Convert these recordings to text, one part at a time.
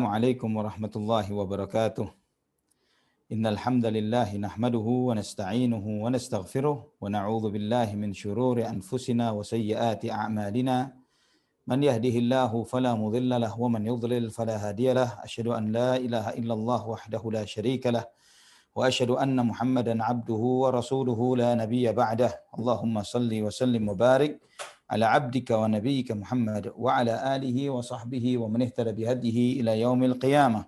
Assalamualaikum warahmatullahi wabarakatuh. Innal hamdalillah nahmaduhu wa nasta'inuhu wa nastaghfiruh wa na'udzu billahi min shururi anfusina wa sayyiati a'malina. Man yahdihillahu fala mudilla lahu wa man yudlil fala hadiyalah. Asyhadu an la ilaha illallah wahdahu la syarika lah wa asyhadu anna Muhammadan 'abduhu wa rasuluhu la nabiyya ba'dah. Allahumma shalli wa sallim wa barik ala abdika wa nabiyyika Muhammad wa ala alihi wa sahbihi wa man ihtada bihadihi ila yaumil qiyamah.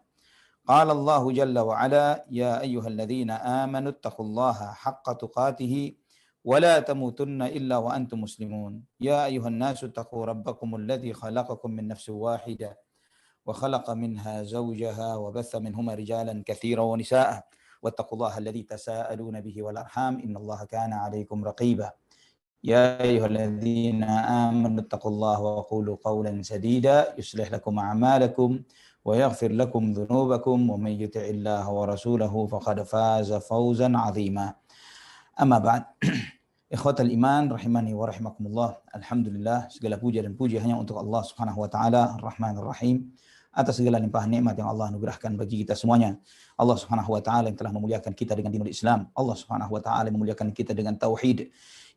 Qala Allah jalla wa ala ya ayyuhalladzina amanu taqullaha haqqa tuqatih wa la tamutunna illa wa antum muslimun. Ya ayyuhan nasu taqu rabbakumul ladzi khalaqakum min nafsin wahidah wa khalaqa minha zawjaha wa batha minhuma rijalan katsiran wa nisaa'a wattaqullaha alladzi tasaaluna bihi wal arham innallaha kana 'alaykum raqiba. يا أيها الذين آمنوا اتقوا الله وقولوا قولا سديدا يصلح لكم أعمالكم ويغفر لكم ذنوبكم ومن يطع الله ورسوله فقد فاز فوزا عظيما. أما بعد, ikhwatal iman rahimani wa rahimakumullah. Alhamdulillah, segala puja dan puji hanya untuk Allah Subhanahu wa taala Ar-Rahman Ar-Rahim, atas segala limpahan nikmat yang Allah anugerahkan bagi kita semuanya. Allah Subhanahu wa taala yang telah memuliakan kita dengan dinul Islam. Allah Subhanahu wa taala memuliakan kita dengan tauhid.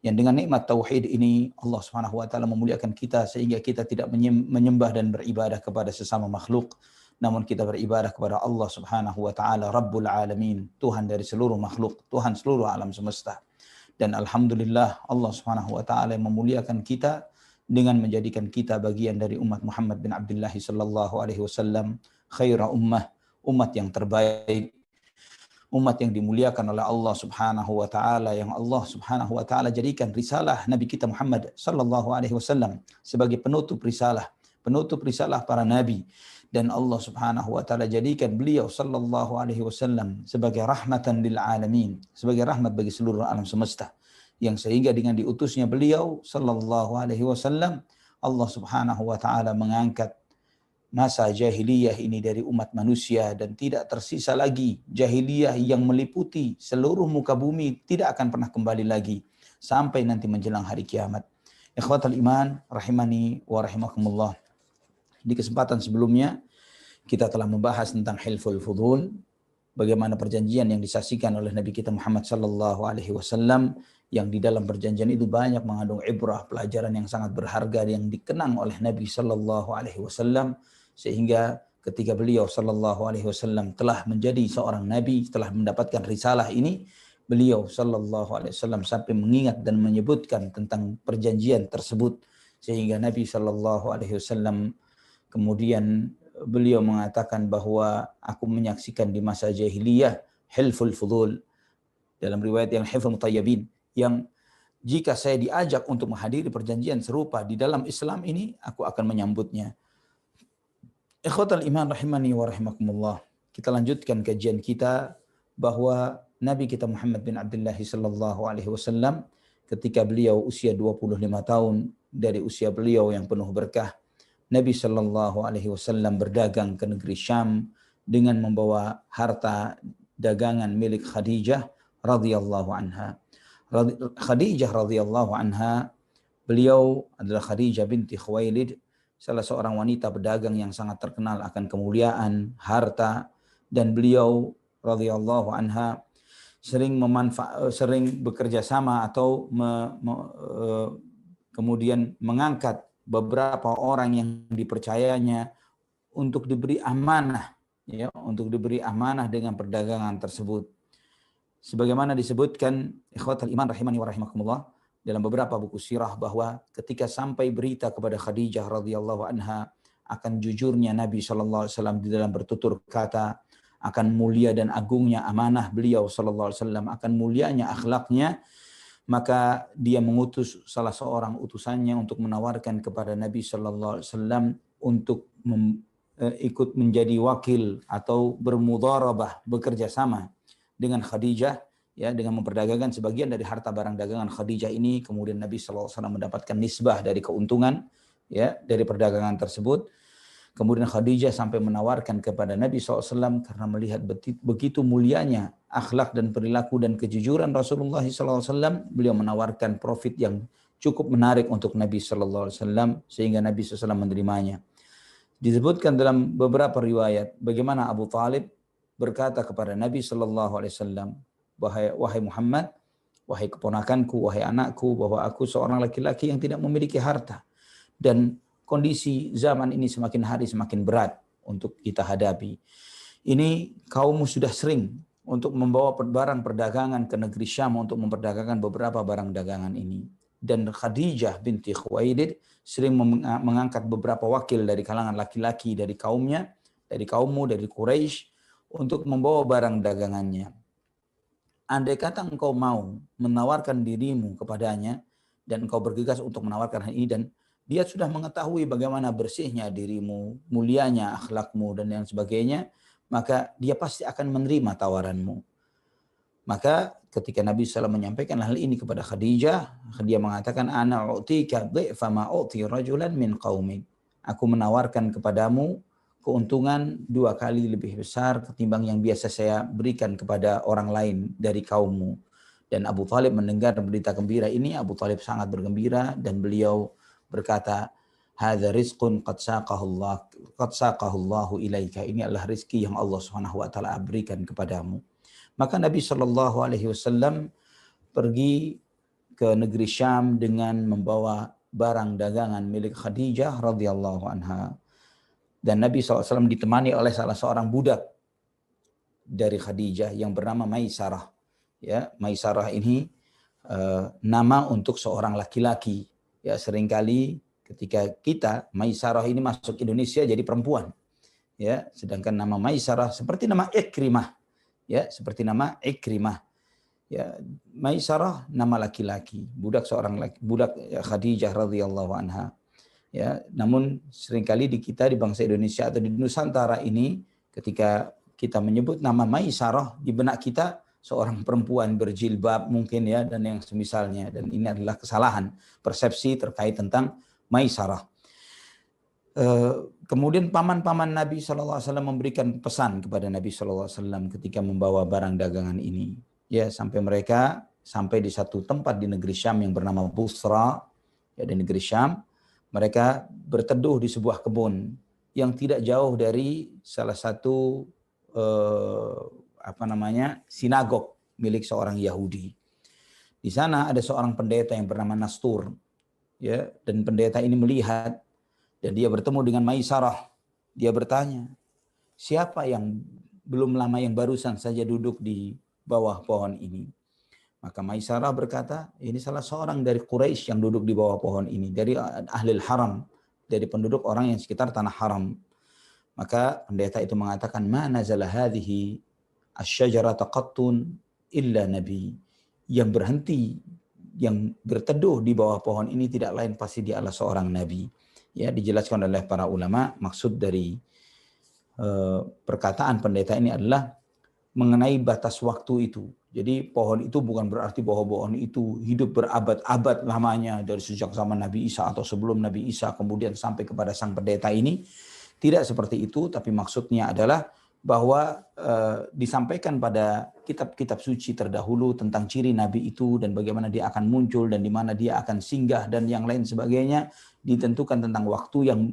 Yang dengan nikmat tauhid ini Allah Subhanahu wa taala memuliakan kita sehingga kita tidak menyembah dan beribadah kepada sesama makhluk, namun kita beribadah kepada Allah Subhanahu wa taala Rabbul Alamin, Tuhan dari seluruh makhluk, Tuhan seluruh alam semesta. Dan alhamdulillah Allah Subhanahu wa taala memuliakan kita dengan menjadikan kita bagian dari umat Muhammad bin Abdullah sallallahu alaihi wasallam, khaira ummah, umat yang terbaik, umat yang dimuliakan oleh Allah Subhanahu wa taala, yang Allah Subhanahu wa taala jadikan risalah Nabi kita Muhammad sallallahu alaihi wasallam sebagai penutup risalah para nabi, dan Allah Subhanahu wa taala jadikan beliau sallallahu alaihi wasallam sebagai rahmatan lil alamin, sebagai rahmat bagi seluruh alam semesta, yang sehingga dengan diutusnya beliau sallallahu alaihi wasallam Allah Subhanahu wa taala mengangkat masa jahiliyah ini dari umat manusia, dan tidak tersisa lagi jahiliyah yang meliputi seluruh muka bumi, tidak akan pernah kembali lagi sampai nanti menjelang hari kiamat. Ikhwatal iman rahimani wa rahimakumullah. Di kesempatan sebelumnya kita telah membahas tentang hilful fudul, bagaimana perjanjian yang disaksikan oleh Nabi kita Muhammad sallallahu alaihi wasallam, yang di dalam perjanjian itu banyak mengandung ibrah, pelajaran yang sangat berharga yang dikenang oleh Nabi sallallahu alaihi wasallam, sehingga ketika beliau sallallahu alaihi wasallam telah menjadi seorang nabi, telah mendapatkan risalah ini, beliau sallallahu alaihi wasallam sampai mengingat dan menyebutkan tentang perjanjian tersebut, sehingga Nabi sallallahu alaihi wasallam kemudian beliau mengatakan bahwa aku menyaksikan di masa jahiliyah hilful fudul, dalam riwayat yang hilful mutayyibin, yang jika saya diajak untuk menghadiri perjanjian serupa di dalam Islam ini, aku akan menyambutnya. Ikhwatal iman rahimani wa rahimakumullah. Kita lanjutkan kajian kita bahwa Nabi kita Muhammad bin Abdullah sallallahu alaihi wasallam ketika beliau usia 25 tahun, dari usia beliau yang penuh berkah, Nabi sallallahu alaihi wasallam berdagang ke negeri Syam dengan membawa harta dagangan milik Khadijah radhiyallahu anha. Khadijah radhiyallahu anha, beliau adalah Khadijah binti Khuwailid, salah seorang wanita pedagang yang sangat terkenal akan kemuliaan harta, dan beliau radhiyallahu anha sering bekerja sama atau kemudian mengangkat beberapa orang yang dipercayanya untuk diberi amanah, ya, untuk diberi amanah dengan perdagangan tersebut. Sebagaimana disebutkan ikhwatal iman rahimani wa rahimakumullah dalam beberapa buku sirah, bahwa ketika sampai berita kepada Khadijah radhiyallahu anha akan jujurnya Nabi sallallahu alaihi wasallam di dalam bertutur kata, akan mulia dan agungnya amanah beliau sallallahu alaihi wasallam, akan mulianya akhlaknya, maka dia mengutus salah seorang utusannya untuk menawarkan kepada Nabi sallallahu alaihi wasallam untuk ikut menjadi wakil atau bermudharabah, bekerja sama dengan Khadijah, ya, dengan memperdagangkan sebagian dari harta barang dagangan Khadijah ini. Kemudian Nabi SAW mendapatkan nisbah dari keuntungan, ya, dari perdagangan tersebut. Kemudian Khadijah sampai menawarkan kepada Nabi SAW karena melihat begitu mulianya akhlak dan perilaku dan kejujuran Rasulullah SAW, beliau menawarkan profit yang cukup menarik untuk Nabi SAW, sehingga Nabi SAW menerimanya. Disebutkan dalam beberapa riwayat bagaimana Abu Talib berkata kepada Nabi Shallallahu Alaihi Wasallam, wahai Muhammad, wahai keponakanku, wahai anakku, bahwa aku seorang laki-laki yang tidak memiliki harta dan kondisi zaman ini semakin hari semakin berat untuk kita hadapi. Ini kaummu sudah sering untuk membawa barang perdagangan ke negeri Syam untuk memperdagangkan beberapa barang dagangan ini. Dan Khadijah binti Khuwailid sering mengangkat beberapa wakil dari kalangan laki-laki dari kaumnya, dari kaummu, dari Quraisy untuk membawa barang dagangannya. Andai kata engkau mau menawarkan dirimu kepadanya dan engkau bergegas untuk menawarkan hal ini dan dia sudah mengetahui bagaimana bersihnya dirimu, mulianya akhlakmu dan yang sebagainya, maka dia pasti akan menerima tawaranmu. Maka ketika Nabi SAW menyampaikan hal ini kepada Khadijah, dia mengatakan, ana u'tika dhi'fa ma u'ti rajulan min qaumik. Aku menawarkan kepadamu keuntungan 2 kali lebih besar ketimbang yang biasa saya berikan kepada orang lain dari kaummu. Dan Abu Talib mendengar berita gembira ini, Abu Talib sangat bergembira dan beliau berkata, hadza rizqun qad saqahu Allahu ilaika. Ini adalah rezeki yang Allah Subhanahu wa taala berikan kepadamu. Maka Nabi Shallallahu Alaihi Wasallam pergi ke negeri Syam dengan membawa barang dagangan milik Khadijah radhiyallahu anha. Dan Nabi SAW ditemani oleh salah seorang budak dari Khadijah yang bernama Maisarah. Ya, Maisarah ini nama untuk seorang laki-laki. Ya, seringkali ketika kita Maisarah ini masuk Indonesia jadi perempuan. Ya, sedangkan nama Maisarah seperti nama Ikrimah. Ya, seperti nama Ikrimah. Ya, Maisarah nama laki-laki, budak Khadijah radhiyallahu anha. Ya, namun seringkali di kita di bangsa Indonesia atau di Nusantara ini ketika kita menyebut nama Maisarah di benak kita seorang perempuan berjilbab mungkin ya dan yang semisalnya, dan ini adalah kesalahan persepsi terkait tentang Maisarah. Kemudian paman-paman Nabi SAW memberikan pesan kepada Nabi SAW ketika membawa barang dagangan ini. Ya, sampai mereka sampai di satu tempat di negeri Syam yang bernama Busra, ya, di negeri Syam. Mereka berteduh di sebuah kebun yang tidak jauh dari salah satu sinagog milik seorang Yahudi. Di sana ada seorang pendeta yang bernama Nastur, ya, dan pendeta ini melihat dan dia bertemu dengan Maisarah. Dia bertanya, siapa yang belum lama yang barusan saja duduk di bawah pohon ini? Maka Maisarah berkata, ini salah seorang dari Quraisy yang duduk di bawah pohon ini, dari ahlil haram, dari penduduk orang yang sekitar tanah haram. Maka pendeta itu mengatakan, ma nazala hadhihi asy-syajarata qattun illa nabi. Yang berhenti, yang berteduh di bawah pohon ini tidak lain pasti dia adalah seorang nabi. Ya, dijelaskan oleh para ulama, maksud dari perkataan pendeta ini adalah mengenai batas waktu itu. Jadi pohon itu bukan berarti bahwa pohon itu hidup berabad-abad lamanya dari sejak zaman Nabi Isa atau sebelum Nabi Isa kemudian sampai kepada sang pendeta ini. Tidak seperti itu, tapi maksudnya adalah bahwa disampaikan pada kitab-kitab suci terdahulu tentang ciri Nabi itu dan bagaimana dia akan muncul dan di mana dia akan singgah dan yang lain sebagainya, ditentukan tentang waktu yang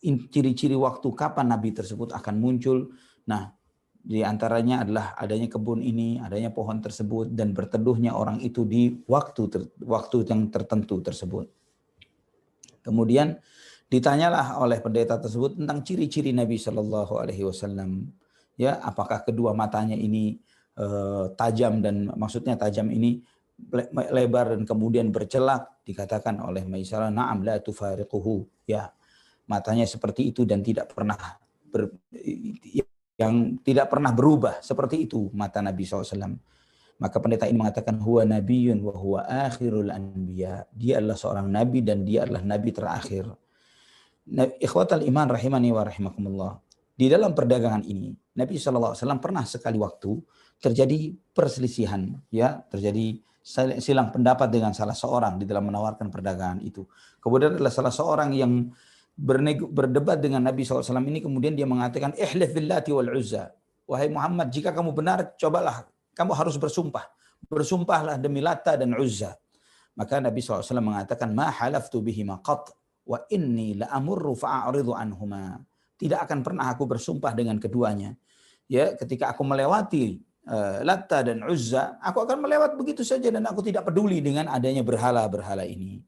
ciri-ciri waktu kapan Nabi tersebut akan muncul. Nah, di antaranya adalah adanya kebun ini, adanya pohon tersebut dan berteduhnya orang itu di waktu yang tertentu tersebut. Kemudian ditanyalah oleh pendeta tersebut tentang ciri-ciri Nabi Shallallahu Alaihi Wasallam. Ya, apakah kedua matanya ini tajam dan maksudnya tajam ini lebar dan kemudian bercelak? Dikatakan oleh Maisarah, na'am la tufariquhu. Ya, matanya seperti itu dan tidak pernah berubah, seperti itu mata Nabi SAW. Maka pendeta ini mengatakan huwa nabiyyun wa huwa akhirul anbiya. Dia adalah seorang nabi dan dia adalah nabi terakhir. Ikhwatal iman rahimani wa rahimakumullah. Di dalam perdagangan ini Nabi SAW pernah sekali waktu terjadi perselisihan, ya, terjadi silang pendapat dengan salah seorang di dalam menawarkan perdagangan itu. Kemudian adalah salah seorang yang berdebat dengan Nabi SAW ini, kemudian dia mengatakan, ihlif billati wal uzza. Wahai Muhammad, jika kamu benar, cobalah, kamu harus bersumpah. Bersumpahlah demi Lata dan Uzza. Maka Nabi SAW mengatakan, ma halaftu bihima qat, wa inni la'amurru fa'a'ridu anhuma. tidak akan pernah aku bersumpah dengan keduanya. Ya, ketika aku melewati Latta dan Uzza, aku akan melewat begitu saja dan aku tidak peduli dengan adanya berhala-berhala ini.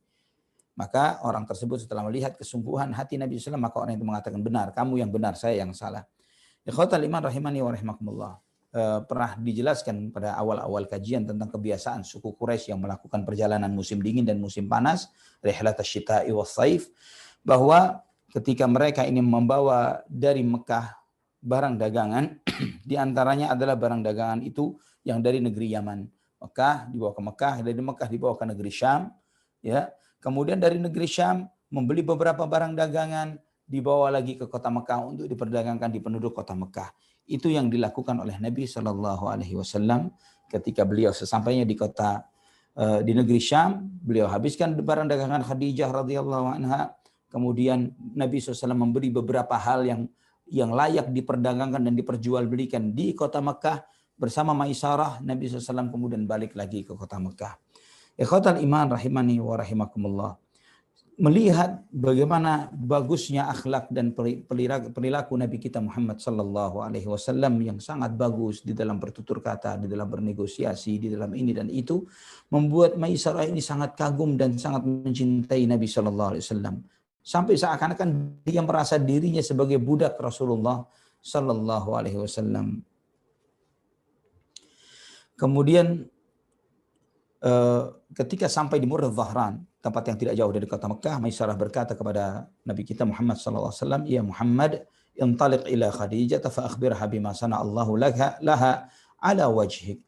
Maka orang tersebut setelah melihat kesungguhan hati Nabi SAW, maka orang itu mengatakan, benar, kamu yang benar, saya yang salah. Ikhwatal iman rahimani wa rahimakumullah. Pernah dijelaskan pada awal-awal kajian tentang kebiasaan suku Quraisy yang melakukan perjalanan musim dingin dan musim panas, rihlat asy-syita'i was-saif, bahwa ketika mereka ini membawa dari Mekah barang dagangan, di antaranya adalah barang dagangan itu yang dari negeri Yaman. Mekah dibawa ke Mekah, dari Mekah dibawa ke negeri Syam, ya. Kemudian dari negeri Syam membeli beberapa barang dagangan, dibawa lagi ke kota Mekah untuk diperdagangkan di penduduk kota Mekah. Itu yang dilakukan oleh Nabi Shallallahu Alaihi Wasallam ketika beliau sesampainya di kota di negeri Syam, beliau habiskan barang dagangan Khadijah radhiyallahu anha. Kemudian Nabi SAW memberi beberapa hal yang layak diperdagangkan dan diperjualbelikan di kota Mekah bersama Maisarah. Nabi SAW kemudian balik lagi ke kota Mekah. Ikhwatal iman rahimani wa rahimakumullah. Melihat bagaimana bagusnya akhlak dan perilaku Nabi kita Muhammad sallallahu alaihi wasallam yang sangat bagus di dalam bertutur kata, di dalam bernegosiasi, di dalam ini dan itu, membuat Maisarah ini sangat kagum dan sangat mencintai Nabi sallallahu alaihi wasallam. Sampai seakan-akan dia merasa dirinya sebagai budak Rasulullah sallallahu alaihi wasallam. Kemudian ketika sampai di Murrah Dhahran, tempat yang tidak jauh dari kota Mekah, Maisarah berkata kepada Nabi kita Muhammad SAW, ya Muhammad, intaliq ila Khadijah fa akhbirha bima sana'allahu laha ala wajhik.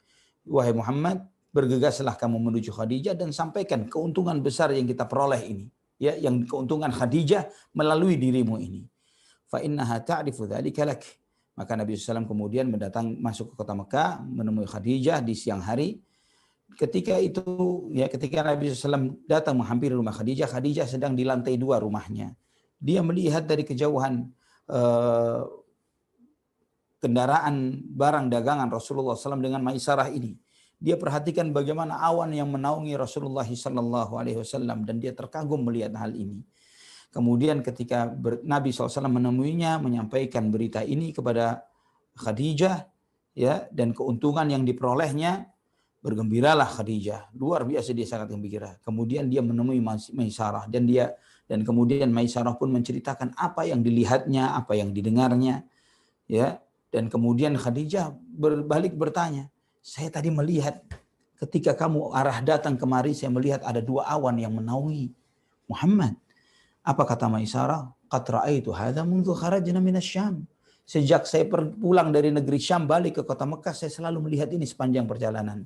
Wahai Muhammad, bergegaslah kamu menuju Khadijah dan sampaikan keuntungan besar yang kita peroleh ini, ya, yang keuntungan Khadijah melalui dirimu ini. Fa innaha ta'rifu dzalika lak. Maka Nabi SAW kemudian masuk ke kota Mekah, menemui Khadijah di siang hari. Ketika itu, ya, ketika Nabi SAW datang menghampiri rumah Khadijah, Khadijah sedang di lantai 2 rumahnya. Dia melihat dari kejauhan kendaraan barang dagangan Rasulullah SAW dengan Maisarah ini. Dia perhatikan bagaimana awan yang menaungi Rasulullah SAW dan dia terkagum melihat hal ini. Kemudian ketika Nabi SAW menemuinya, menyampaikan berita ini kepada Khadijah, ya, dan keuntungan yang diperolehnya, bergembiralah Khadijah, luar biasa dia sangat gembira. Kemudian dia menemui Maisarah dan kemudian Maisarah pun menceritakan apa yang dilihatnya, apa yang didengarnya, ya. Dan kemudian Khadijah berbalik bertanya, saya tadi melihat ketika kamu arah datang kemari, saya melihat ada 2 awan yang menaungi Muhammad. Apa kata Maisarah? Qad ra'aitu hadza mundzu kharajna minasyam. Sejak saya pulang dari negeri Syam balik ke kota Mekah, saya selalu melihat ini sepanjang perjalanan.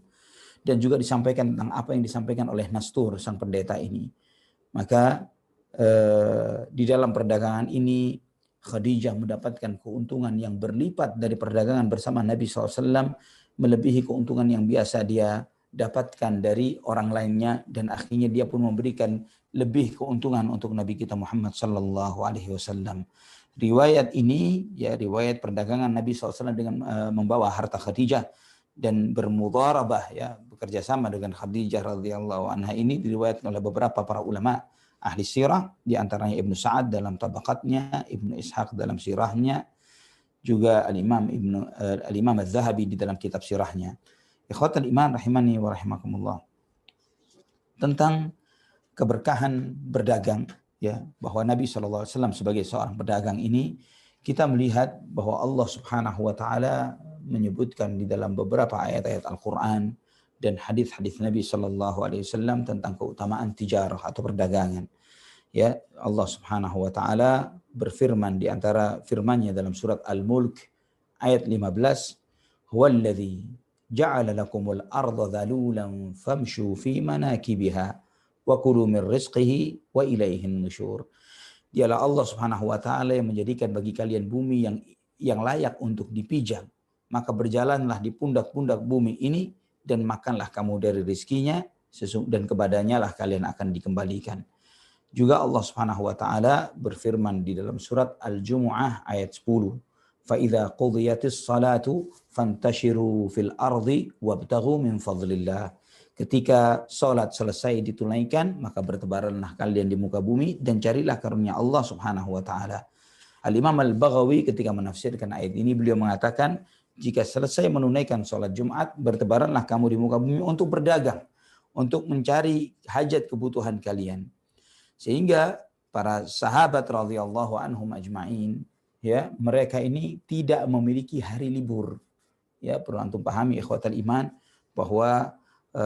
Dan juga disampaikan tentang apa yang disampaikan oleh Nastur, sang pendeta ini. Maka di dalam perdagangan ini Khadijah mendapatkan keuntungan yang berlipat dari perdagangan bersama Nabi SAW, melebihi keuntungan yang biasa dia dapatkan dari orang lainnya, dan akhirnya dia pun memberikan lebih keuntungan untuk Nabi kita Muhammad SAW. Riwayat ini, ya, riwayat perdagangan Nabi SAW dengan membawa harta Khadijah dan bermudharabah, ya, bekerja sama dengan Khadijah radhiyallahu anha, ini diriwayatkan oleh beberapa para ulama ahli sirah, di antaranya Ibnu Sa'ad dalam tabaqatnya, Ibnu Ishaq dalam sirahnya, juga Al-Imam Az-Zahabi di dalam kitab sirahnya. Ikhwatal iman rahimani wa rahimakumullah. Tentang keberkahan berdagang, ya, bahwa Nabi SAW sebagai seorang pedagang ini, kita melihat bahwa Allah Subhanahu wa taala menyebutkan di dalam beberapa ayat-ayat Al-Qur'an dan hadis-hadis Nabi SAW tentang keutamaan tijarah atau perdagangan. Ya, Allah Subhanahu wa taala berfirman di antara firman-Nya dalam surat Al-Mulk ayat 15, "Huwallazi ja'ala lakumul arda dhalulan famshu fi manakibiha wa kulu min rizqihi wa ilaihin nusyur." Dialah Allah Subhanahu wa taala yang menjadikan bagi kalian bumi yang layak untuk dipijak. Maka berjalanlah di pundak-pundak bumi ini dan makanlah kamu dari rizkinya, dan kepadanya lah kalian akan dikembalikan. Juga Allah Subhanahu wa taala berfirman di dalam surat Al-Jumu'ah ayat 10, "Fa idza qudiyatis salatu fantashiru fil ardi wabtaghu min fadlillah." Ketika salat selesai ditunaikan, maka bertebaranlah kalian di muka bumi dan carilah karunia Allah Subhanahu wa taala. Al-Imam Al-Baghawi ketika menafsirkan ayat ini beliau mengatakan, jika selesai menunaikan sholat Jumat, bertebaranlah kamu di muka bumi untuk berdagang, untuk mencari hajat kebutuhan kalian. Sehingga para sahabat radhiyallahu anhum ajma'in, ya, mereka ini tidak memiliki hari libur. Ya, perlu antum pahami ikhwatal iman bahwa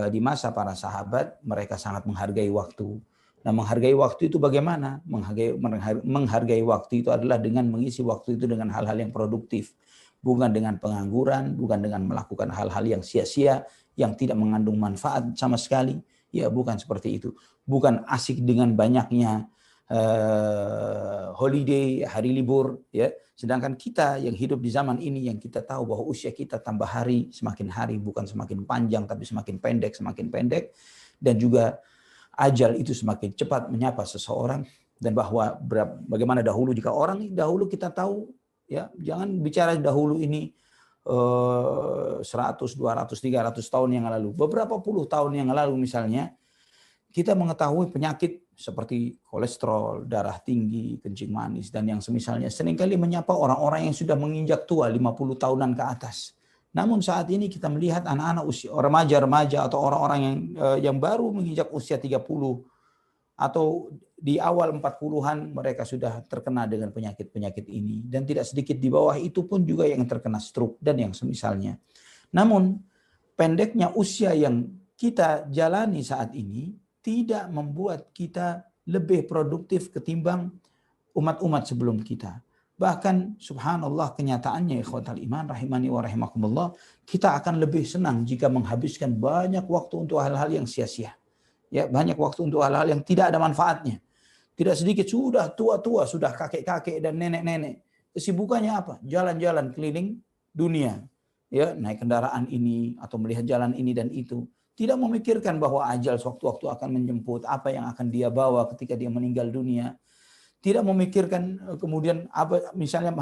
di masa para sahabat mereka sangat menghargai waktu. Nah, menghargai waktu itu bagaimana? Menghargai waktu itu adalah dengan mengisi waktu itu dengan hal-hal yang produktif. Bukan dengan pengangguran, bukan dengan melakukan hal-hal yang sia-sia, yang tidak mengandung manfaat sama sekali. Ya, bukan seperti itu. Bukan asik dengan banyaknya holiday, hari libur. Ya. Sedangkan kita yang hidup di zaman ini, yang kita tahu bahwa usia kita tambah hari, semakin hari, bukan semakin panjang, tapi semakin pendek. Dan juga ajal itu semakin cepat menyapa seseorang, dan bahwa bagaimana dahulu, jika orang dahulu kita tahu, ya, jangan bicara dahulu ini 100, 200, 300 tahun yang lalu, beberapa puluh tahun yang lalu misalnya, kita mengetahui penyakit seperti kolesterol, darah tinggi, kencing manis, dan yang semisalnya seringkali menyapa orang-orang yang sudah menginjak tua 50 tahunan ke atas. Namun saat ini kita melihat anak-anak usia remaja-remaja atau orang-orang yang baru menginjak usia 30 atau di awal 40-an mereka sudah terkena dengan penyakit-penyakit ini, dan tidak sedikit di bawah itu pun juga yang terkena stroke dan yang semisalnya. Namun pendeknya usia yang kita jalani saat ini tidak membuat kita lebih produktif ketimbang umat-umat sebelum kita. Bahkan subhanallah, kenyataannya ikhwatal iman rahimani wa rahimakumullah, kita akan lebih senang jika menghabiskan banyak waktu untuk hal-hal yang sia-sia. Ya, banyak waktu untuk hal-hal yang tidak ada manfaatnya. Tidak sedikit sudah tua-tua, sudah kakek-kakek dan nenek-nenek. Kesibukannya apa? Jalan-jalan keliling dunia. Ya, naik kendaraan ini atau melihat jalan ini dan itu. Tidak memikirkan bahwa ajal sewaktu-waktu akan menjemput, apa yang akan dia bawa ketika dia meninggal dunia. Tidak memikirkan kemudian apa, misalnya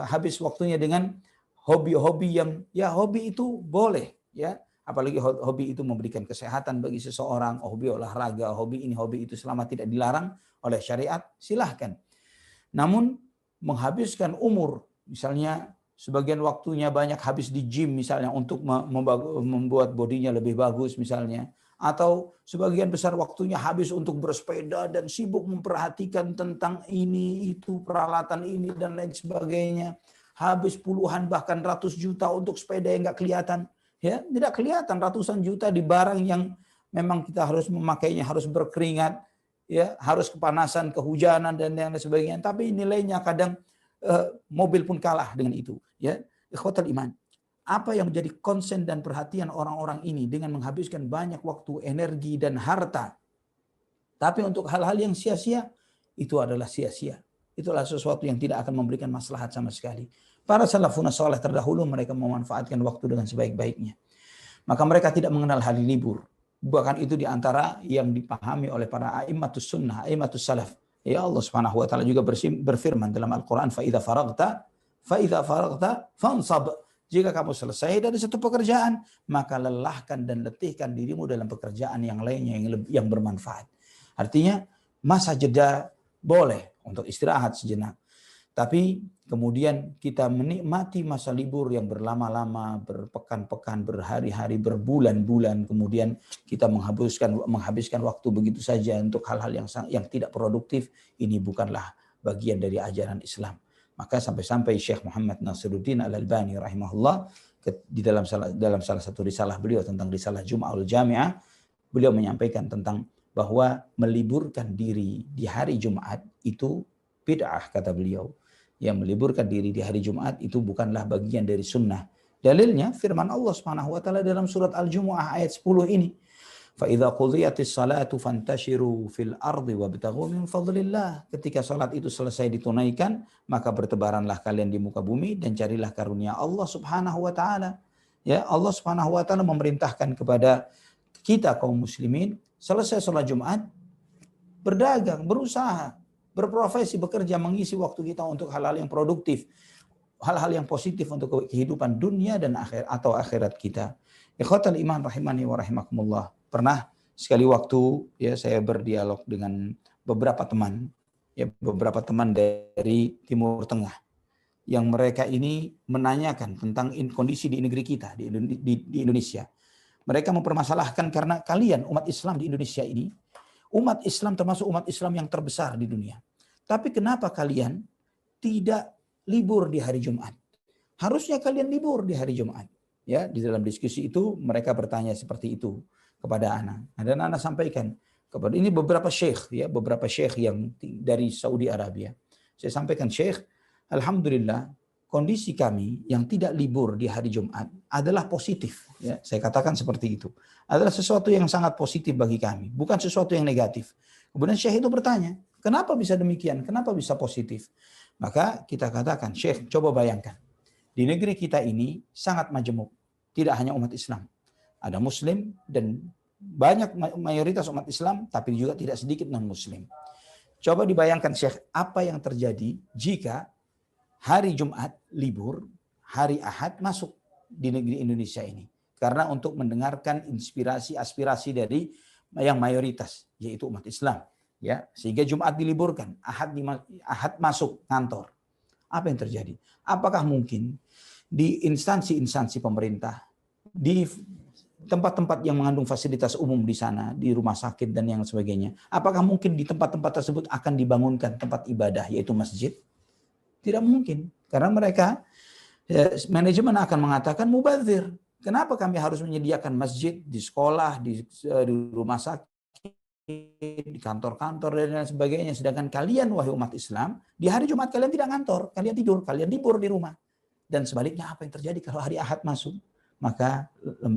habis waktunya dengan hobi-hobi yang, ya, hobi itu boleh, ya, apalagi hobi itu memberikan kesehatan bagi seseorang, hobi olahraga, hobi ini, hobi itu, selama tidak dilarang oleh syariat, silahkan. Namun menghabiskan umur, misalnya sebagian waktunya banyak habis di gym misalnya untuk membuat bodinya lebih bagus misalnya, atau sebagian besar waktunya habis untuk bersepeda dan sibuk memperhatikan tentang ini, itu, peralatan ini dan lain sebagainya. Habis puluhan bahkan ratus juta untuk sepeda yang nggak kelihatan. Ya, tidak kelihatan ratusan juta di barang yang memang kita harus memakainya, harus berkeringat, ya, harus kepanasan, kehujanan dan lain sebagainya. Tapi nilainya kadang mobil pun kalah dengan itu. Ya, ikhwatal iman. Apa yang menjadi konsen dan perhatian orang-orang ini dengan menghabiskan banyak waktu, energi, dan harta. Tapi untuk hal-hal yang sia-sia, itu adalah sia-sia. Itulah sesuatu yang tidak akan memberikan maslahat sama sekali. Para salafun saleh terdahulu, mereka memanfaatkan waktu dengan sebaik-baiknya. Maka mereka tidak mengenal hari libur. Bahkan itu diantara yang dipahami oleh para a'immatus sunnah, a'immatus salaf. Ya, Allah Subhanahu wa taala juga berfirman dalam Al-Qur'an, fa idza faragta fansab. Jika kamu selesai dari satu pekerjaan, maka lelahkan dan letihkan dirimu dalam pekerjaan yang lainnya yang bermanfaat. Artinya masa jeda boleh untuk istirahat sejenak. Tapi kemudian kita menikmati masa libur yang berlama-lama, berpekan-pekan, berhari-hari, berbulan-bulan, kemudian kita menghabiskan waktu begitu saja untuk hal-hal yang tidak produktif, ini bukanlah bagian dari ajaran Islam. Maka sampai-sampai Syekh Muhammad Nasiruddin Al-Albani rahimahullah di dalam salah satu risalah beliau tentang risalah Jum'atul Jami'ah, beliau menyampaikan tentang bahwa meliburkan diri di hari Jumat itu bid'ah, kata beliau. Yang meliburkan diri di hari Jumat itu bukanlah bagian dari sunnah. Dalilnya firman Allah Subhanahu wa taala dalam surat Al-Jumu'ah ayat 10 ini. Fa idza qudiyatis salatu fantashiru fil ardi wabtaghu min fadlillah. Ketika salat itu selesai ditunaikan, maka bertebaranlah kalian di muka bumi dan carilah karunia Allah Subhanahu wa taala. Ya, Allah Subhanahu wa taala memerintahkan kepada kita kaum muslimin, selesai salat Jumat, berdagang, berusaha, berprofesi, bekerja, mengisi waktu kita untuk hal-hal yang produktif, hal-hal yang positif untuk kehidupan dunia dan akhirat kita. Ikhwatal iman rahimani wa rahimakumullah. Pernah sekali waktu, ya, saya berdialog dengan beberapa teman, ya, beberapa teman dari Timur Tengah yang mereka ini menanyakan tentang kondisi di negeri kita, di Indonesia. Mereka mempermasalahkan karena kalian umat Islam di Indonesia ini, umat Islam termasuk umat Islam yang terbesar di dunia. Tapi kenapa kalian tidak libur di hari Jumat? Harusnya kalian libur di hari Jumat. Ya, di dalam diskusi itu mereka bertanya seperti itu kepada Ana. Dan Ana sampaikan kepada ini beberapa syekh yang dari Saudi Arabia. Saya sampaikan, Syekh, alhamdulillah kondisi kami yang tidak libur di hari Jumat adalah positif. Ya, saya katakan seperti itu. Adalah sesuatu yang sangat positif bagi kami, bukan sesuatu yang negatif. Kemudian Syekh itu bertanya, kenapa bisa demikian? Kenapa bisa positif? Maka kita katakan, Syekh, coba bayangkan. Di negeri kita ini sangat majemuk. Tidak hanya umat Islam. Ada Muslim dan banyak mayoritas umat Islam, tapi juga tidak sedikit non-Muslim. Coba dibayangkan, Syekh, apa yang terjadi jika hari Jumat libur, hari Ahad masuk di negeri Indonesia ini. Karena untuk mendengarkan inspirasi, aspirasi dari yang mayoritas, yaitu umat Islam. Ya, sehingga Jumat diliburkan, Ahad masuk kantor. Apa yang terjadi? Apakah mungkin di instansi-instansi pemerintah, di tempat-tempat yang mengandung fasilitas umum di sana, di rumah sakit dan yang sebagainya, apakah mungkin di tempat-tempat tersebut akan dibangunkan tempat ibadah, yaitu masjid? Tidak mungkin. Karena mereka, manajemen akan mengatakan mubadzir. Kenapa kami harus menyediakan masjid di sekolah, di rumah sakit, di kantor-kantor dan lain sebagainya. Sedangkan kalian, wahai umat Islam, di hari Jumat kalian tidak ngantor, kalian tidur, kalian libur di rumah. Dan sebaliknya apa yang terjadi kalau hari Ahad masuk? Maka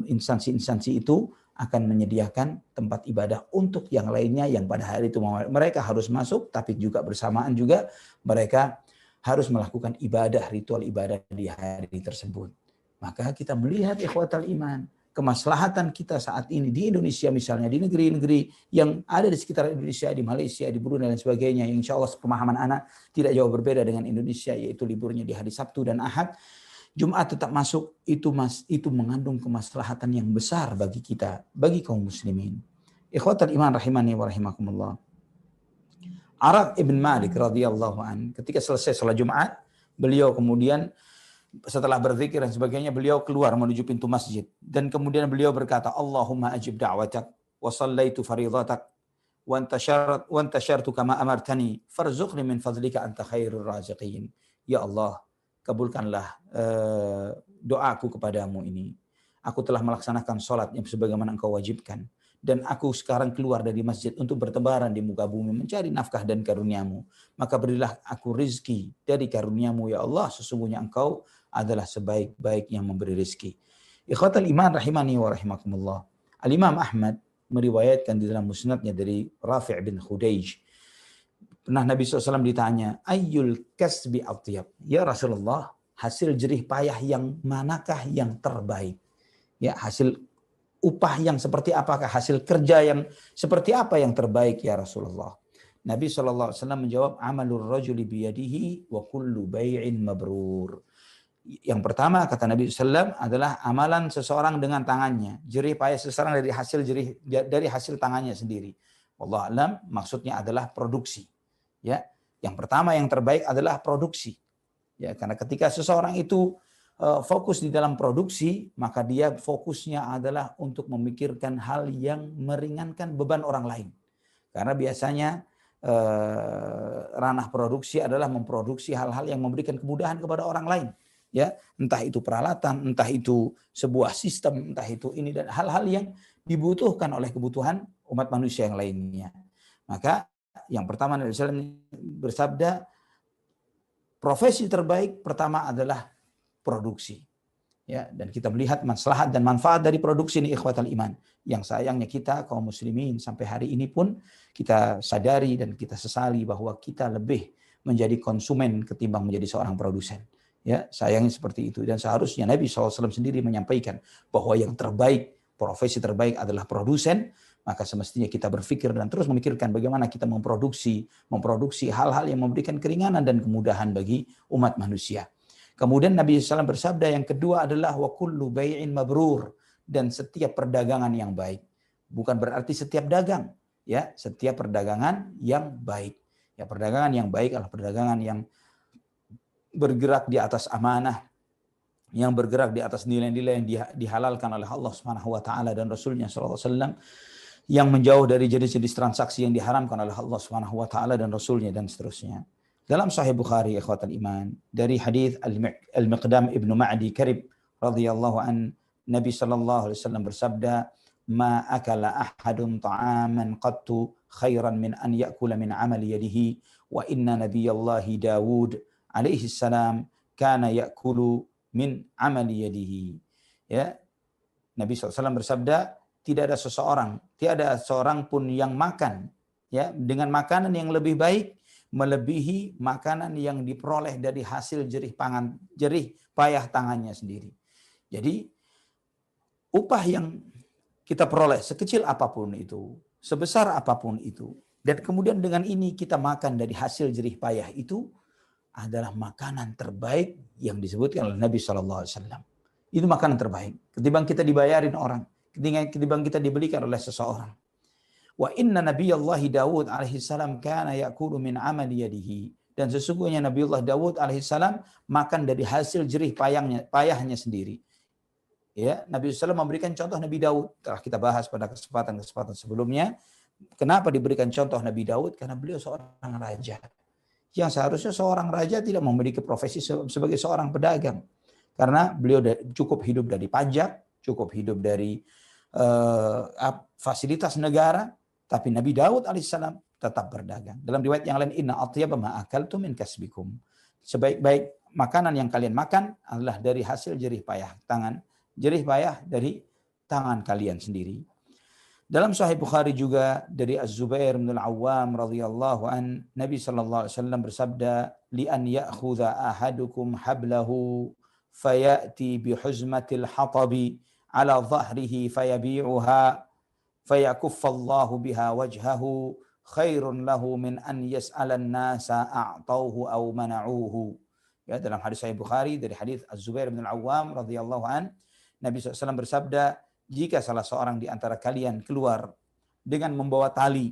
instansi-instansi itu akan menyediakan tempat ibadah untuk yang lainnya yang pada hari itu mereka harus masuk, tapi juga bersamaan juga mereka harus melakukan ibadah, ritual ibadah di hari tersebut. Maka kita melihat ikhwatal iman, kemaslahatan kita saat ini di Indonesia misalnya, di negeri-negeri yang ada di sekitar Indonesia, di Malaysia, di Brunei dan sebagainya, yang insya Allah pemahaman anak tidak jauh berbeda dengan Indonesia, yaitu liburnya di hari Sabtu dan Ahad, Jumat tetap masuk, itu mengandung kemaslahatan yang besar bagi kita, bagi kaum muslimin. Ikhwatal iman rahimani wa rahimakumullah. Arad ibn Malik radhiyallahu an, ketika selesai salat Jumat, beliau kemudian setelah berzikir dan sebagainya, beliau keluar menuju pintu masjid. Dan kemudian beliau berkata, Allahumma ajib da'watak, wa sallaitu faridatak, wa antashartu kama amartani, farzuqni min fadlika anta khairur raziqin. Ya Allah, kabulkanlah doaku kepadamu ini. Aku telah melaksanakan sholat yang sebagaimana engkau wajibkan. Dan aku sekarang keluar dari masjid untuk bertebaran di muka bumi mencari nafkah dan karuniamu. Maka berilah aku rizki dari karuniamu ya Allah. Sesungguhnya engkau adalah sebaik-baik yang memberi rizki. Ikhwatal iman rahimani wa rahimakumullah. Al-Imam Ahmad meriwayatkan di dalam musnadnya dari Rafi' bin Khudaij. Pernah Nabi SAW ditanya, ayyul kasbi atyab? Ya Rasulullah, hasil jerih payah yang manakah yang terbaik? Ya, hasil upah yang seperti apakah, hasil kerja yang seperti apa yang terbaik ya Rasulullah? Nabi SAW menjawab, amalur rajuli biyadihi wa kullu bai'in mabrur. Yang pertama kata Nabi SAW adalah amalan seseorang dengan tangannya. Jerih payah seseorang dari hasil tangannya sendiri. Wallahu a'lam, maksudnya adalah produksi. Ya, yang pertama yang terbaik adalah produksi. Ya, karena ketika seseorang itu fokus di dalam produksi, maka dia fokusnya adalah untuk memikirkan hal yang meringankan beban orang lain. Karena biasanya ranah produksi adalah memproduksi hal-hal yang memberikan kemudahan kepada orang lain. Ya, entah itu peralatan, entah itu sebuah sistem, entah itu ini dan hal-hal yang dibutuhkan oleh kebutuhan umat manusia yang lainnya. Maka yang pertama Nabi SAW bersabda, profesi terbaik pertama adalah produksi. Ya, dan kita melihat maslahat dan manfaat dari produksi ini ikhwatal iman. Yang sayangnya kita kaum muslimin sampai hari ini pun kita sadari dan kita sesali bahwa kita lebih menjadi konsumen ketimbang menjadi seorang produsen. Ya, sayangnya seperti itu. Dan seharusnya Nabi SAW sendiri menyampaikan bahwa yang terbaik, profesi terbaik adalah produsen. Maka semestinya kita berpikir dan terus memikirkan bagaimana kita memproduksi hal-hal yang memberikan keringanan dan kemudahan bagi umat manusia. Kemudian Nabi SAW bersabda yang kedua adalah wa kullu bai'in mabrur, dan setiap perdagangan yang baik. Bukan berarti setiap dagang, ya, setiap perdagangan yang baik. Ya, perdagangan yang baik adalah perdagangan yang bergerak di atas amanah, yang bergerak di atas nilai-nilai yang dihalalkan oleh Allah Subhanahu wa taala dan Rasulnya sallallahu alaihi wasallam, yang menjauh dari jenis-jenis transaksi yang diharamkan oleh Allah Subhanahu wa taala dan Rasulnya dan seterusnya. Dalam Sahih Bukhari ikhwatal iman, dari hadis Al-Miqdam ibnu Ma'di Karib radhiyallahu an, Nabi sallallahu alaihi wasallam bersabda, "Ma akala ahadun ta'aman qattu khairan min an ya'kula min amali yadihi, wa inna nabiyallahi Dawud alaihi salam kana ya'kulu min amali yadihi." Ya, Nabi SAW bersabda, tidak ada seorang pun yang makan ya dengan makanan yang lebih baik melebihi makanan yang diperoleh dari hasil jerih payah tangannya sendiri. Jadi upah yang kita peroleh sekecil apapun itu, sebesar apapun itu, dan kemudian dengan ini kita makan dari hasil jerih payah itu, adalah makanan terbaik yang disebutkan oleh Nabi SAW. Itu makanan terbaik ketimbang kita dibayarin orang, ketimbang kita dibelikan oleh seseorang. Wa inna nabiyallahi Dawud alaihissalam kana ya'kulu min amali yadihi. Dan sesungguhnya Nabiullah Dawud alaihissalam makan dari hasil jerih payahnya sendiri. Ya, Nabi SAW memberikan contoh Nabi Daud. Telah kita bahas pada kesempatan sebelumnya. Kenapa diberikan contoh Nabi Daud? Karena beliau seorang raja. Yang seharusnya seorang raja tidak memiliki profesi sebagai seorang pedagang. Karena beliau cukup hidup dari pajak, cukup hidup dari fasilitas negara. Tapi Nabi Daud alaihissalam tetap berdagang. Dalam riwayat yang lain, inna atyaba ma akaltum min kasbikum. Sebaik-baik makanan yang kalian makan adalah dari hasil jerih payah dari tangan kalian sendiri. Dalam Sahih Bukhari juga dari Az-Zubair bin Al-Awwam radhiyallahu an, Nabi sallallahu alaihi wasallam bersabda, li an ya'khudha ahadukum hablahu fayati bi huzmatil hatabi ala dhahrihi fayabi'uha fayakuffallahu biha wajhahu khairun lahu min an yas'alan nasa a'tauhu aw mana'uhu. Ya, dalam hadis Sahih Bukhari dari hadis Az-Zubair bin Al-Awwam radhiyallahu an, Nabi SAW bersabda, jika salah seorang di antara kalian keluar dengan membawa tali,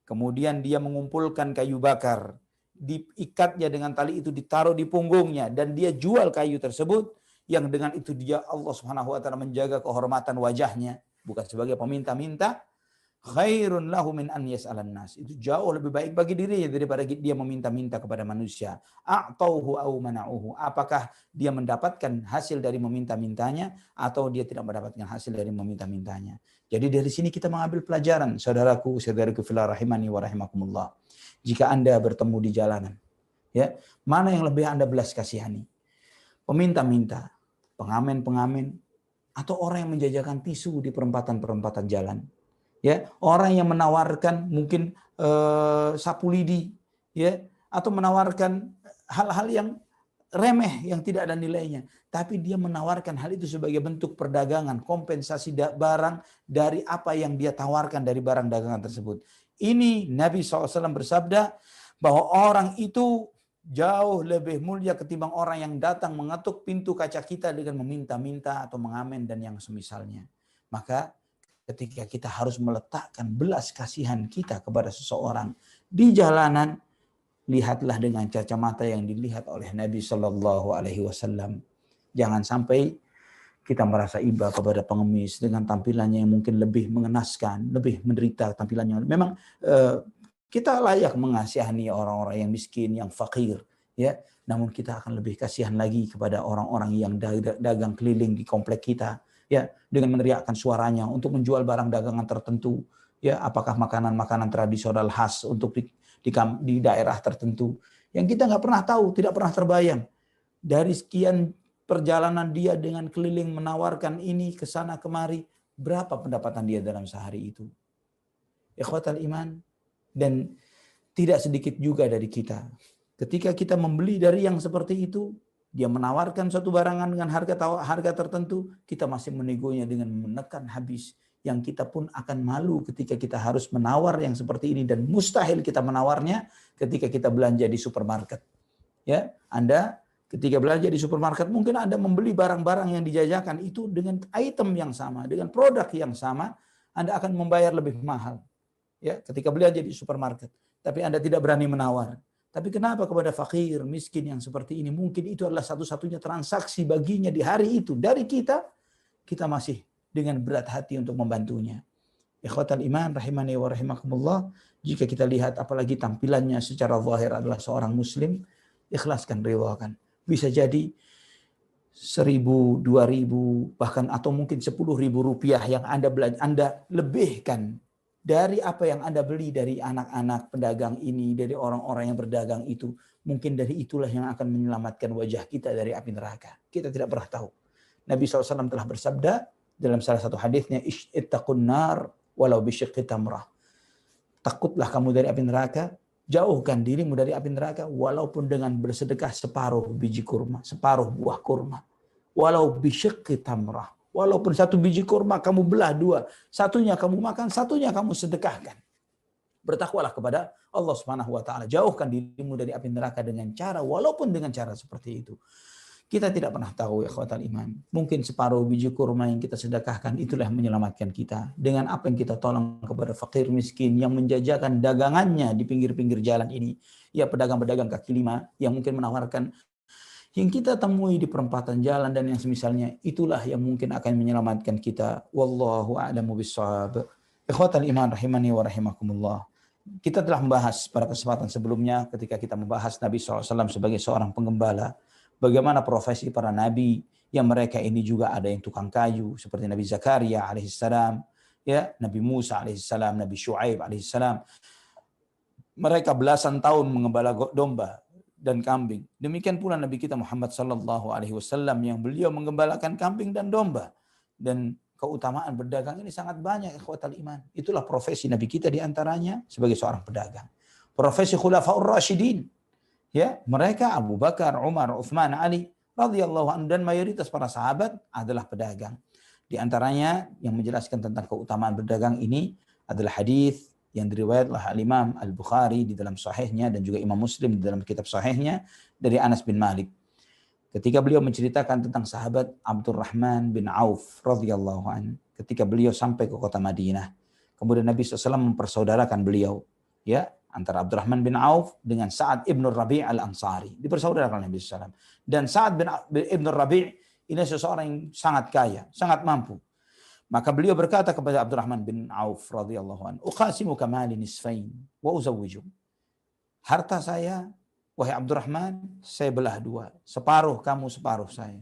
kemudian dia mengumpulkan kayu bakar, diikatnya dengan tali itu, ditaruh di punggungnya, dan dia jual kayu tersebut, yang dengan itu dia Allah Subhanahu wa taala menjaga kehormatan wajahnya, bukan sebagai peminta-minta, khairun lahu min an yas'alan nas. Itu jauh lebih baik bagi dirinya daripada dia meminta-minta kepada manusia. A'tauhu au mana'uhu. Apakah dia mendapatkan hasil dari meminta-mintanya atau dia tidak mendapatkan hasil dari meminta-mintanya. Jadi dari sini kita mengambil pelajaran, saudaraku fillah rahimani wa rahimakumullah. Jika Anda bertemu di jalanan, ya, mana yang lebih Anda belas kasihani? Peminta-minta, pengamen-pengamen, atau orang yang menjajakan tisu di perempatan-perempatan jalan? Ya, orang yang menawarkan mungkin sapu lidi, ya, atau menawarkan hal-hal yang remeh yang tidak ada nilainya, tapi dia menawarkan hal itu sebagai bentuk perdagangan, kompensasi barang dari apa yang dia tawarkan dari barang dagangan tersebut. Ini Nabi SAW bersabda bahwa orang itu jauh lebih mulia ketimbang orang yang datang mengetuk pintu kaca kita dengan meminta-minta atau mengamen dan yang semisalnya. Maka ketika kita harus meletakkan belas kasihan kita kepada seseorang di jalanan, lihatlah dengan kacamata yang dilihat oleh Nabi Shallallahu Alaihi Wasallam. Jangan sampai kita merasa iba kepada pengemis dengan tampilannya yang mungkin lebih mengenaskan, lebih menderita tampilannya. Memang kita layak mengasihani orang-orang yang miskin, yang fakir, ya. Namun kita akan lebih kasihan lagi kepada orang-orang yang dagang keliling di komplek kita, ya, dengan meneriakkan suaranya untuk menjual barang dagangan tertentu, ya, apakah makanan-makanan tradisional khas untuk di daerah tertentu yang kita nggak pernah tahu, tidak pernah terbayang. Dari sekian perjalanan dia dengan keliling menawarkan ini ke sana kemari, berapa pendapatan dia dalam sehari itu? Ikhwatal iman. Dan tidak sedikit juga dari kita. Ketika kita membeli dari yang seperti itu, dia menawarkan suatu barangan dengan harga tertentu, kita masih menegonya dengan menekan habis. Yang kita pun akan malu ketika kita harus menawar yang seperti ini, dan mustahil kita menawarnya ketika kita belanja di supermarket. Ya, Anda ketika belanja di supermarket mungkin Anda membeli barang-barang yang dijajakan itu dengan item yang sama, dengan produk yang sama, Anda akan membayar lebih mahal. Ya, ketika belanja di supermarket. tapi Anda tidak berani menawar. Tapi kenapa kepada fakir, miskin yang seperti ini? Mungkin itu adalah satu-satunya transaksi baginya di hari itu. Dari kita masih dengan berat hati untuk membantunya. Ikhwatal iman rahimani wa rahimakumullah, jika kita lihat apalagi tampilannya secara zahir adalah seorang muslim, ikhlaskan, ridhakan. Bisa jadi 1.000, 2.000, bahkan atau mungkin 10.000 rupiah yang Anda lebihkan dari apa yang Anda beli dari anak-anak pedagang ini, dari orang-orang yang berdagang itu. Mungkin dari itulah yang akan menyelamatkan wajah kita dari api neraka. Kita tidak pernah tahu. Nabi SAW telah bersabda dalam salah satu hadisnya, ittaqun nar walau bisyiqqi tamrah. Takutlah kamu dari api neraka, jauhkan dirimu dari api neraka walaupun dengan bersedekah separuh biji kurma, separuh buah kurma. Walau bisyiqqi tamrah. Walaupun satu biji kurma kamu belah dua, satunya kamu makan, satunya kamu sedekahkan. Bertakwalah kepada Allah Subhanahu wa taala. Jauhkan dirimu dari api neraka dengan cara, walaupun dengan cara seperti itu. Kita tidak pernah tahu ya ikhwatal iman. Mungkin separuh biji kurma yang kita sedekahkan itulah yang menyelamatkan kita. Dengan apa yang kita tolong kepada fakir miskin yang menjajakan dagangannya di pinggir-pinggir jalan ini. Ya pedagang-pedagang kaki lima yang mungkin menawarkan yang kita temui di perempatan jalan dan yang semisalnya, itulah yang mungkin akan menyelamatkan kita. Wallahu a'lamu bissawab. Ikhwatal iman rahimani wa rahimakumullah. Kita telah membahas pada kesempatan sebelumnya ketika kita membahas Nabi SAW sebagai seorang penggembala. Bagaimana profesi para nabi yang mereka ini juga ada yang tukang kayu seperti Nabi Zakaria alaihissalam, ya, Nabi Musa alaihissalam, Nabi Syuaib alaihissalam. Mereka belasan tahun mengembala domba dan kambing. Demikian pula Nabi kita Muhammad sallallahu alaihi wasallam yang beliau menggembalakan kambing dan domba. Dan keutamaan berdagang ini sangat banyak ikhwatal iman. Itulah profesi Nabi kita di antaranya sebagai seorang pedagang. Profesi Khulafaur Rasyidin. Ya, mereka Abu Bakar, Umar, Utsman, Ali radhiyallahu anhu dan mayoritas para sahabat adalah pedagang. Di antaranya yang menjelaskan tentang keutamaan berdagang ini adalah hadis yang diriwayatkan oleh Imam Al-Bukhari di dalam sahihnya dan juga Imam Muslim di dalam kitab sahihnya dari Anas bin Malik. Ketika beliau menceritakan tentang sahabat Abdurrahman bin Auf radhiyallahu anhu, ketika beliau sampai ke kota Madinah, kemudian Nabi SAW mempersaudarakan beliau, ya, antara Abdurrahman bin Auf dengan Sa'ad ibn Rabi' al-Ansari. Dipersaudarakan Nabi SAW. Dan Sa'ad ibn Rabi' ini seseorang yang sangat kaya, sangat mampu. Maka beliau berkata kepada Abdurrahman bin Auf radhiyallahu anhu, "Uqasimuka mali nisfain wa uzawwiju." Harta saya, wahai Abdurrahman, saya belah dua. Separuh kamu, separuh saya.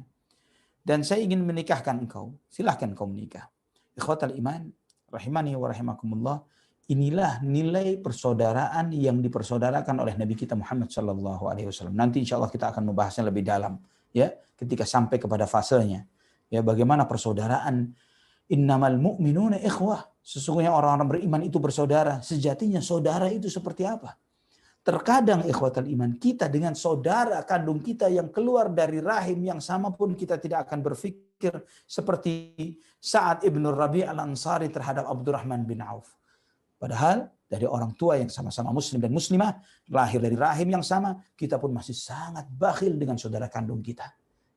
Dan saya ingin menikahkan engkau. Silahkan kau menikah. Ikhwatal iman, rahimani wa rahimakumullah. Inilah nilai persaudaraan yang dipersaudarakan oleh Nabi kita Muhammad sallallahu alaihi wasallam. Nanti insyaallah kita akan membahasnya lebih dalam, ya, ketika sampai kepada fasenya. Ya, bagaimana persaudaraan. Innamal mu'minuna ikhwah. Sesungguhnya orang-orang beriman itu bersaudara. Sejatinya saudara itu seperti apa? Terkadang ikhwatal iman, kita dengan saudara kandung kita yang keluar dari rahim yang sama pun kita tidak akan berpikir seperti Sa'ad ibn Rabi' al-Ansari terhadap Abdurrahman bin Auf. Padahal dari orang tua yang sama-sama muslim dan muslimah, lahir dari rahim yang sama, kita pun masih sangat bakhil dengan saudara kandung kita.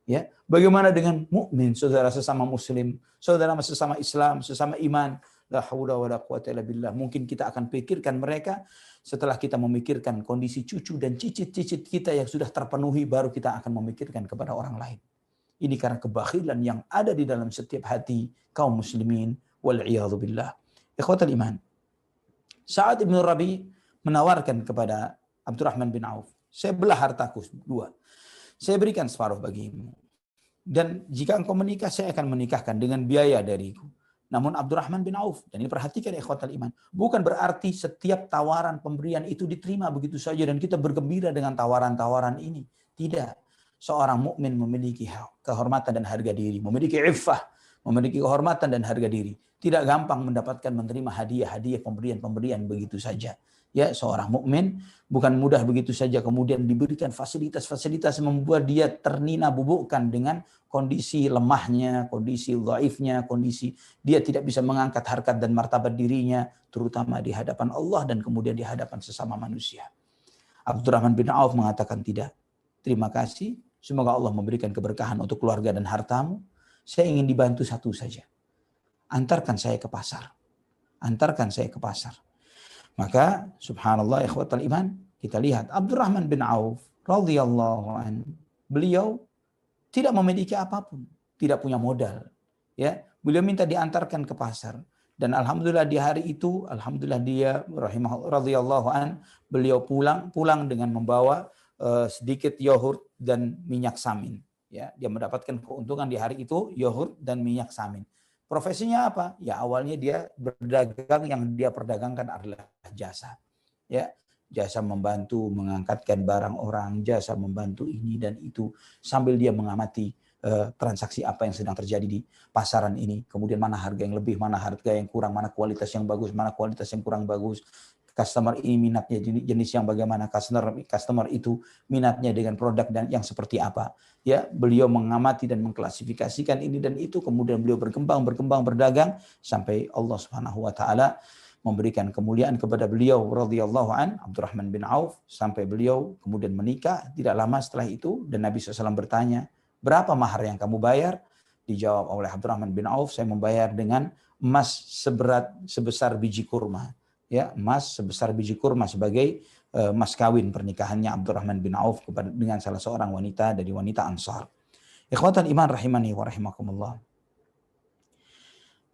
Ya, bagaimana dengan mukmin, saudara sesama muslim, saudara sesama Islam, sesama iman? La haula wala quwata illa billah. Mungkin kita akan pikirkan mereka setelah kita memikirkan kondisi cucu dan cicit-cicit kita yang sudah terpenuhi, baru kita akan memikirkan kepada orang lain. Ini karena kebakhilan yang ada di dalam setiap hati kaum muslimin wal iyadzu billah. Ikhwatal iman. Sa'ad ibn Rabi menawarkan kepada Abdurrahman bin Auf, saya belah hartaku dua. Saya berikan separuh bagimu. Dan jika engkau menikah, saya akan menikahkan dengan biaya dariku. Namun Abdurrahman bin Auf, dan ini perhatikan ikhwatal iman, bukan berarti setiap tawaran pemberian itu diterima begitu saja dan kita bergembira dengan tawaran-tawaran ini. Tidak. Seorang mukmin memiliki kehormatan dan harga diri, memiliki iffah, memiliki kehormatan dan harga diri. Tidak gampang mendapatkan menerima hadiah-hadiah pemberian-pemberian begitu saja. Ya, seorang mukmin bukan mudah begitu saja kemudian diberikan fasilitas-fasilitas membuat dia ternina bubukkan dengan kondisi lemahnya, kondisi dhaifnya, kondisi dia tidak bisa mengangkat harkat dan martabat dirinya, terutama di hadapan Allah dan kemudian di hadapan sesama manusia. Abdurrahman bin Auf mengatakan tidak. Terima kasih, semoga Allah memberikan keberkahan untuk keluarga dan hartamu. Saya ingin dibantu satu saja. Antarkan saya ke pasar. Antarkan saya ke pasar. Maka subhanallah ikhwatal iman, kita lihat Abdurrahman bin Auf radhiyallahu an, beliau tidak memiliki apapun, tidak punya modal. Ya, beliau minta diantarkan ke pasar. Dan alhamdulillah di hari itu, alhamdulillah dia radhiyallahu an, beliau pulang dengan membawa sedikit yogurt dan minyak samin. Ya, dia mendapatkan keuntungan di hari itu yogurt dan minyak samin. Profesinya apa? Ya awalnya dia berdagang, yang dia perdagangkan adalah jasa. Ya, jasa membantu mengangkatkan barang orang, jasa membantu ini dan itu sambil dia mengamati transaksi apa yang sedang terjadi di pasaran ini. Kemudian mana harga yang lebih, mana harga yang kurang, mana kualitas yang bagus, mana kualitas yang kurang bagus. Customer ini minatnya jenis yang bagaimana, customer itu minatnya dengan produk dan yang seperti apa. Ya, beliau mengamati dan mengklasifikasikan ini dan itu, kemudian beliau berkembang berdagang sampai Allah Subhanahu wa taala memberikan kemuliaan kepada beliau radhiyallahu an, Abdurrahman bin Auf, sampai beliau kemudian menikah tidak lama setelah itu. Dan Nabi SAW bertanya, berapa mahar yang kamu bayar? Dijawab oleh Abdurrahman bin Auf, saya membayar dengan emas sebesar biji kurma. Ya, emas sebesar biji kurma sebagai mas kawin pernikahannya Abdurrahman bin Auf dengan salah seorang wanita dari wanita Ansar. Ikhwatan iman rahimani wa rahimakumullah.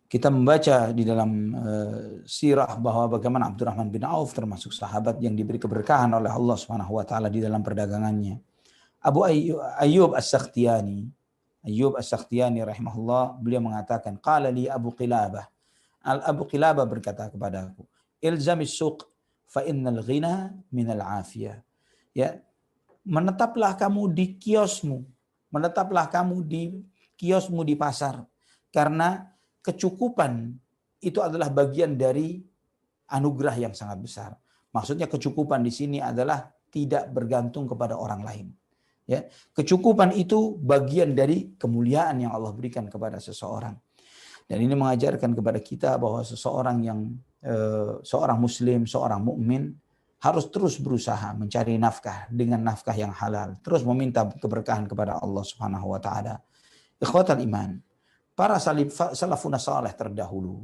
Kita membaca di dalam sirah bahwa bagaimana Abdurrahman bin Auf termasuk sahabat yang diberi keberkahan oleh Allah Subhanahu wa taala di dalam perdagangannya. Abu Ayyub As-Sakhtiyani rahimahullah, beliau mengatakan, qala li Abu Qilabah. Abu Qilabah berkata kepadaku, ilzamis suq fa innal ghina minal afiyah. Ya, menetaplah kamu di kiosmu di pasar, karena kecukupan itu adalah bagian dari anugerah yang sangat besar. Maksudnya kecukupan di sini adalah tidak bergantung kepada orang lain. Ya, kecukupan itu bagian dari kemuliaan yang Allah berikan kepada seseorang. Dan ini mengajarkan kepada kita bahwa seorang muslim, seorang mukmin harus terus berusaha mencari nafkah dengan nafkah yang halal, terus meminta keberkahan kepada Allah Subhanahu wa taala. Ikhwatal iman, para salafun salih terdahulu,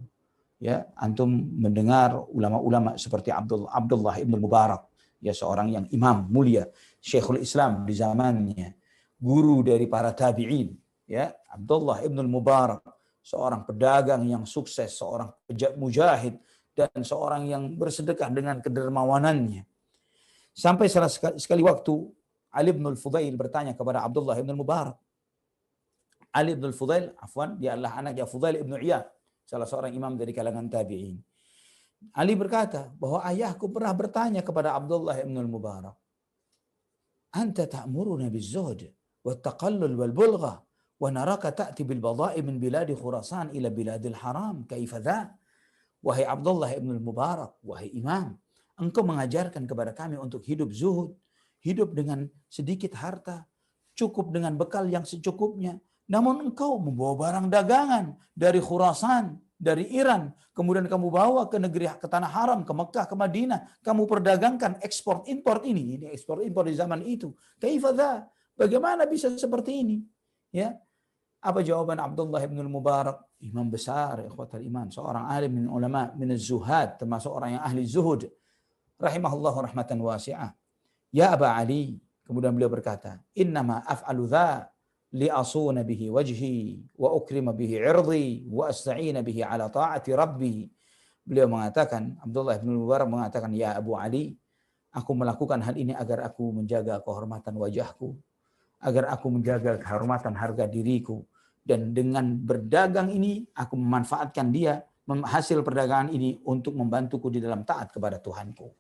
ya, antum mendengar ulama-ulama seperti Abdullah ibn Mubarak, ya, seorang yang imam mulia, Syekhul Islam di zamannya, guru dari para tabi'in, ya, Abdullah ibn Mubarak, seorang pedagang yang sukses, seorang mujahid, dan seorang yang bersedekah dengan kedermawanannya. Sampai sekali waktu Ali bin Fudail bertanya kepada Abdullah ibn Mubarak. Ali bin Fudail, dia adalah anaknya Fudail ibn Iyad, salah seorang imam dari kalangan tabi'in. Ali berkata bahwa ayahku pernah bertanya kepada Abdullah ibn Mubarak, anta ta'muruna biz-zuhd wat-taqallul wal-bulgha wa naraka ta'ti bil bada'i min biladi Khurasan ila biladil haram, kaifa dha? Wahai Abdullah ibn Mubarak, wahai imam, engkau mengajarkan kepada kami untuk hidup zuhud, hidup dengan sedikit harta, cukup dengan bekal yang secukupnya. Namun engkau membawa barang dagangan dari Khurasan, dari Iran, kemudian kamu bawa ke tanah haram, ke Mekah, ke Madinah, kamu perdagangkan ekspor impor ini ekspor impor di zaman itu. Kaifa dha? Bagaimana bisa seperti ini? Ya. Apa jawaban Abdullah ibn Mubarak? Imam besar, ikhwatal iman, seorang alim min ulama min az-zuhad, termasuk orang yang ahli zuhud, rahimahullahu rahmatan wasi'ah. Ya Aba Ali, kemudian beliau berkata, innama af'alu dha li asuna bihi wajhi wa ukrima bihi 'irdi wa asta'ina bihi ala ta'ati rabbi. Beliau mengatakan, Abdullah ibn Mubarak mengatakan, ya Abu Ali, aku melakukan hal ini agar aku menjaga kehormatan wajahku, agar aku menjaga kehormatan harga diriku, dan dengan berdagang ini aku memanfaatkan hasil perdagangan ini untuk membantuku di dalam taat kepada Tuhanku.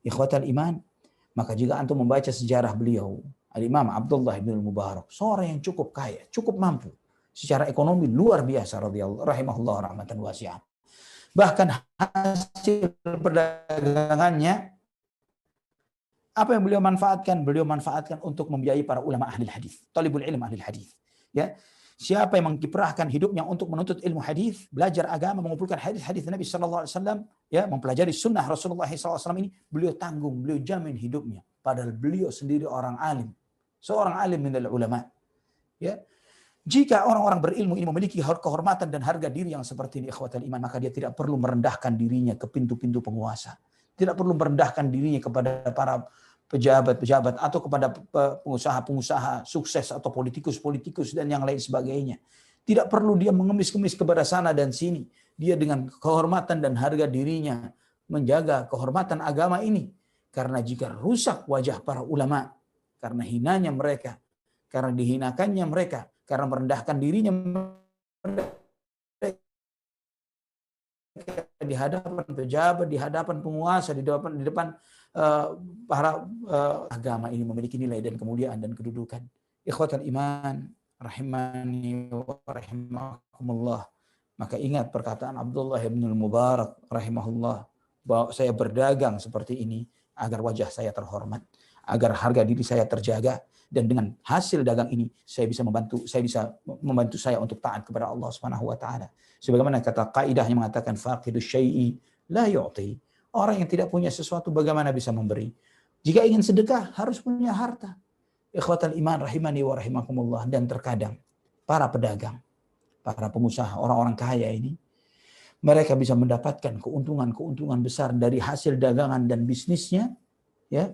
Ikhwatal iman, maka jika antum membaca sejarah beliau, Al-Imam Abdullah bin Mubarak, seorang yang cukup kaya, cukup mampu secara ekonomi, luar biasa, rahimahullah rahmatan wasi'ah. Bahkan hasil perdagangannya, apa yang beliau manfaatkan? Beliau manfaatkan untuk membiayai para ulama ahli hadis, talibul ilm ahli hadis. Ya, siapa yang mengkiprahkan hidupnya untuk menuntut ilmu hadis, belajar agama, mengumpulkan hadis-hadis Nabi sallallahu alaihi wasallam, ya, mempelajari sunnah Rasulullah sallallahu alaihi wasallam ini, beliau tanggung, beliau jamin hidupnya. Padahal beliau sendiri orang alim, seorang alim minal ulama. Ya, jika orang-orang berilmu ini memiliki kehormatan dan harga diri yang seperti ini, ikhwatal iman, maka dia tidak perlu merendahkan dirinya ke pintu-pintu penguasa. Tidak perlu merendahkan dirinya kepada para pejabat-pejabat atau kepada pengusaha-pengusaha sukses atau politikus-politikus dan yang lain sebagainya. Tidak perlu dia mengemis-kemis kepada sana dan sini. Dia dengan kehormatan dan harga dirinya menjaga kehormatan agama ini. Karena jika rusak wajah para ulama, karena hinanya mereka, karena dihinakannya mereka, karena merendahkan dirinya di hadapan pejabat, di hadapan penguasa, di depan para agama ini memiliki nilai dan kemuliaan dan kedudukan. Ikhwatal iman, rahimani wa rahimakumullah. Maka ingat perkataan Abdullah bin Mubarak rahimahullah, bahwa saya berdagang seperti ini agar wajah saya terhormat, agar harga diri saya terjaga, dan dengan hasil dagang ini saya bisa membantu saya untuk taat kepada Allah Subhanahu wa taala. Sebagaimana kata kaidah yang mengatakan faqidus syai'i la yu'ti. Orang yang tidak punya sesuatu bagaimana bisa memberi? Jika ingin sedekah harus punya harta. Ikhwatal iman rahimani wa rahimakumullah. Dan terkadang para pedagang, para pengusaha, orang-orang kaya ini, mereka bisa mendapatkan keuntungan besar dari hasil dagangan dan bisnisnya, ya,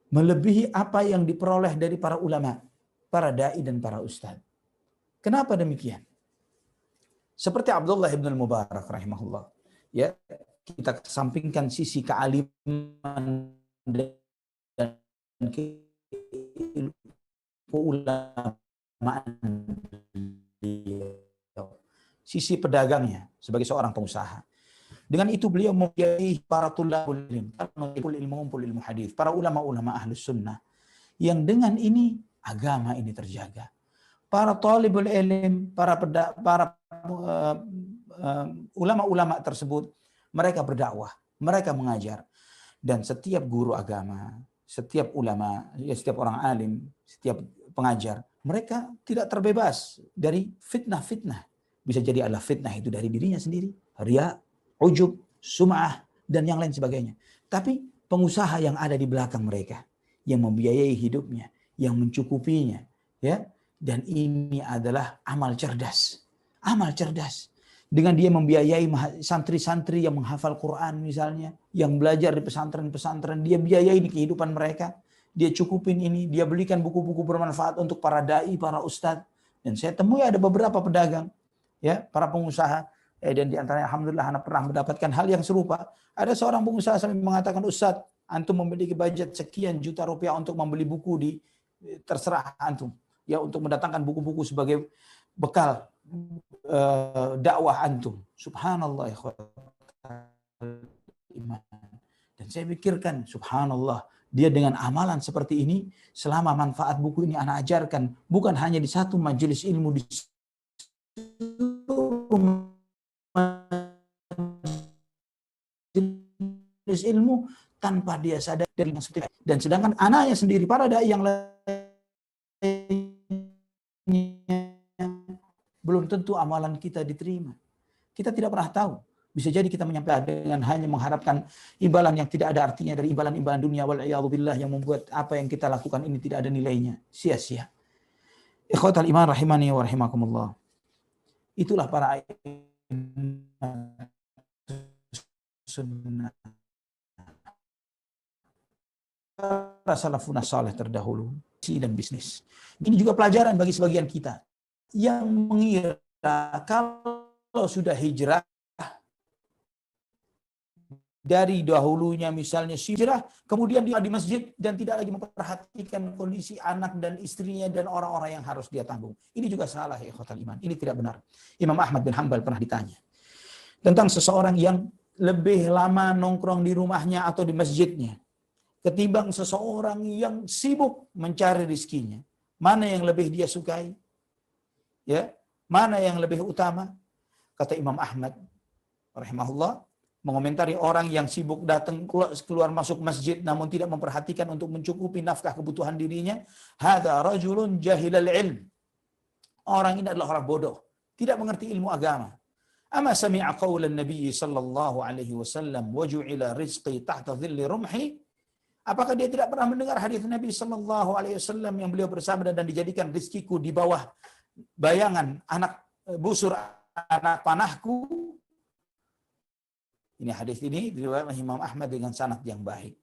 melebihi apa yang diperoleh dari para ulama, para dai dan para ustadz. Kenapa demikian? Seperti Abdullah bin Mubarak rahimahullah, ya, kita kesampingkan sisi kealiman dan keulamaan, sisi pedagangnya sebagai seorang pengusaha. Dengan itu beliau membiayai para tulabul ilmu hadis, para ulama-ulama ahlus sunnah, yang dengan ini agama ini terjaga. Para talibul ilm, para ulama-ulama tersebut, mereka berdakwah, mereka mengajar. Dan setiap guru agama, setiap ulama, ya setiap orang alim, setiap pengajar, mereka tidak terbebas dari fitnah-fitnah. Bisa jadi adalah fitnah itu dari dirinya sendiri, riya, ujub, sum'ah, dan yang lain sebagainya. Tapi pengusaha yang ada di belakang mereka, yang membiayai hidupnya, yang mencukupinya, ya, dan ini adalah amal cerdas. Amal cerdas. Dengan dia membiayai santri-santri yang menghafal Quran misalnya, yang belajar di pesantren-pesantren, dia biayai di kehidupan mereka, dia cukupin ini, dia belikan buku-buku bermanfaat untuk para dai, para ustadz. Dan saya temui ada beberapa pedagang, ya, para pengusaha, dan di antaranya alhamdulillah anak pernah mendapatkan hal yang serupa. Ada seorang pengusaha sampai mengatakan, Ustadz, antum memiliki budget sekian juta rupiah untuk membeli buku terserah antum, ya, untuk mendatangkan buku-buku sebagai bekal dakwah antum. Subhanallah, iman. Dan saya pikirkan, subhanallah, dia dengan amalan seperti ini, selama manfaat buku ini anak ajarkan, bukan hanya di satu majelis ilmu, di majelis ilmu, tanpa dia sadar dari seperti itu. Dan sedangkan anaknya sendiri, para dai yang lainnya, belum tentu amalan kita diterima. Kita tidak pernah tahu. Bisa jadi kita menyampaikan dengan hanya mengharapkan imbalan yang tidak ada artinya dari imbalan-imbalan dunia wal'iyadzubillah, yang membuat apa yang kita lakukan ini tidak ada nilainya, sia-sia. Ikhwatal iman rahimani wa rahimakumullah. Itulah para sunnah, para salafun salih terdahulu, dan bisnis. Ini juga pelajaran bagi sebagian kita yang mengira kalau sudah hijrah dari dahulunya, misalnya hijrah, kemudian dia di masjid dan tidak lagi memperhatikan kondisi anak dan istrinya dan orang-orang yang harus dia tanggung. Ini juga salah, ya ikhwatal iman. Ini tidak benar. Imam Ahmad bin Hanbal pernah ditanya tentang seseorang yang lebih lama nongkrong di rumahnya atau di masjidnya ketimbang seseorang yang sibuk mencari rizkinya. Mana yang lebih dia sukai? Ya, mana yang lebih utama? Kata Imam Ahmad rahimahullah, mengomentari orang yang sibuk datang keluar masuk masjid namun tidak memperhatikan untuk mencukupi nafkah kebutuhan dirinya, hadza rajulun jahilal ilm. Orang ini adalah orang bodoh, tidak mengerti ilmu agama. Ama sami'a qaulan Nabi sallallahu alaihi wasallam wa ju'ila rizqi tahta dhilli rumhi? Apakah dia tidak pernah mendengar hadis Nabi sallallahu alaihi wasallam yang beliau bersabda, dan dijadikan rizkiku di bawah bayangan anak busur anak panahku, Ini hadis ini diriwayatkan Imam Ahmad dengan sanad yang baik.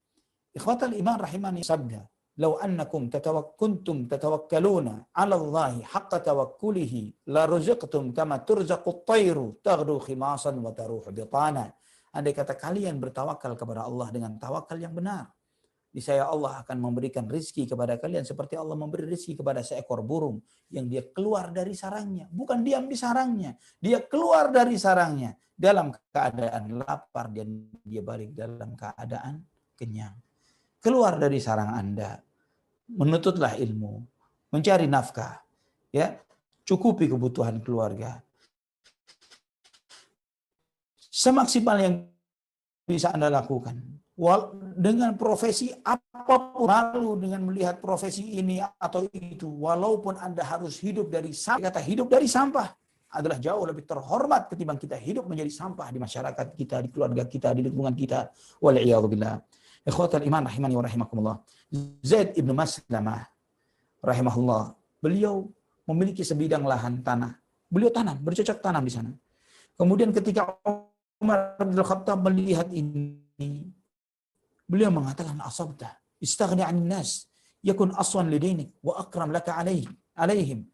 Ikhwatal iman rahimani sabda, "Law annakum kuntum tatawakkaluna 'ala Allahi haqqa tawakkulihi la ruzaqtum kama turzaqut tayru taghdu khimasan wa taruhu bitana." Andai kata kalian bertawakal kepada Allah dengan tawakal yang benar, niscaya Allah akan memberikan rizki kepada kalian seperti Allah memberi rizki kepada seekor burung yang dia keluar dari sarangnya. Bukan diam di sarangnya, dia keluar dari sarangnya dalam keadaan lapar dan dia balik dalam keadaan kenyang. Keluar dari sarang Anda, menuntutlah ilmu, mencari nafkah, ya, cukupi kebutuhan keluarga. Semaksimal yang bisa Anda lakukan. Dengan profesi apapun, malu dengan melihat profesi ini atau itu, walaupun Anda harus hidup dari sampah, kata hidup dari sampah adalah jauh lebih terhormat ketimbang kita hidup menjadi sampah di masyarakat kita, di keluarga kita, di lingkungan kita. Wal'iyadzubillah. Ikhwatal iman rahimani wa rahimakumullah. Zaid ibn Maslamah rahimahullah, beliau memiliki sebidang lahan tanah. Beliau tanam, bercocok tanam di sana. Kemudian ketika Umar bin Khattab melihat ini, beliau mengatakan, asabta, istaghni 'anil nas, yakun aswan lidainik wa akram laka alaihim.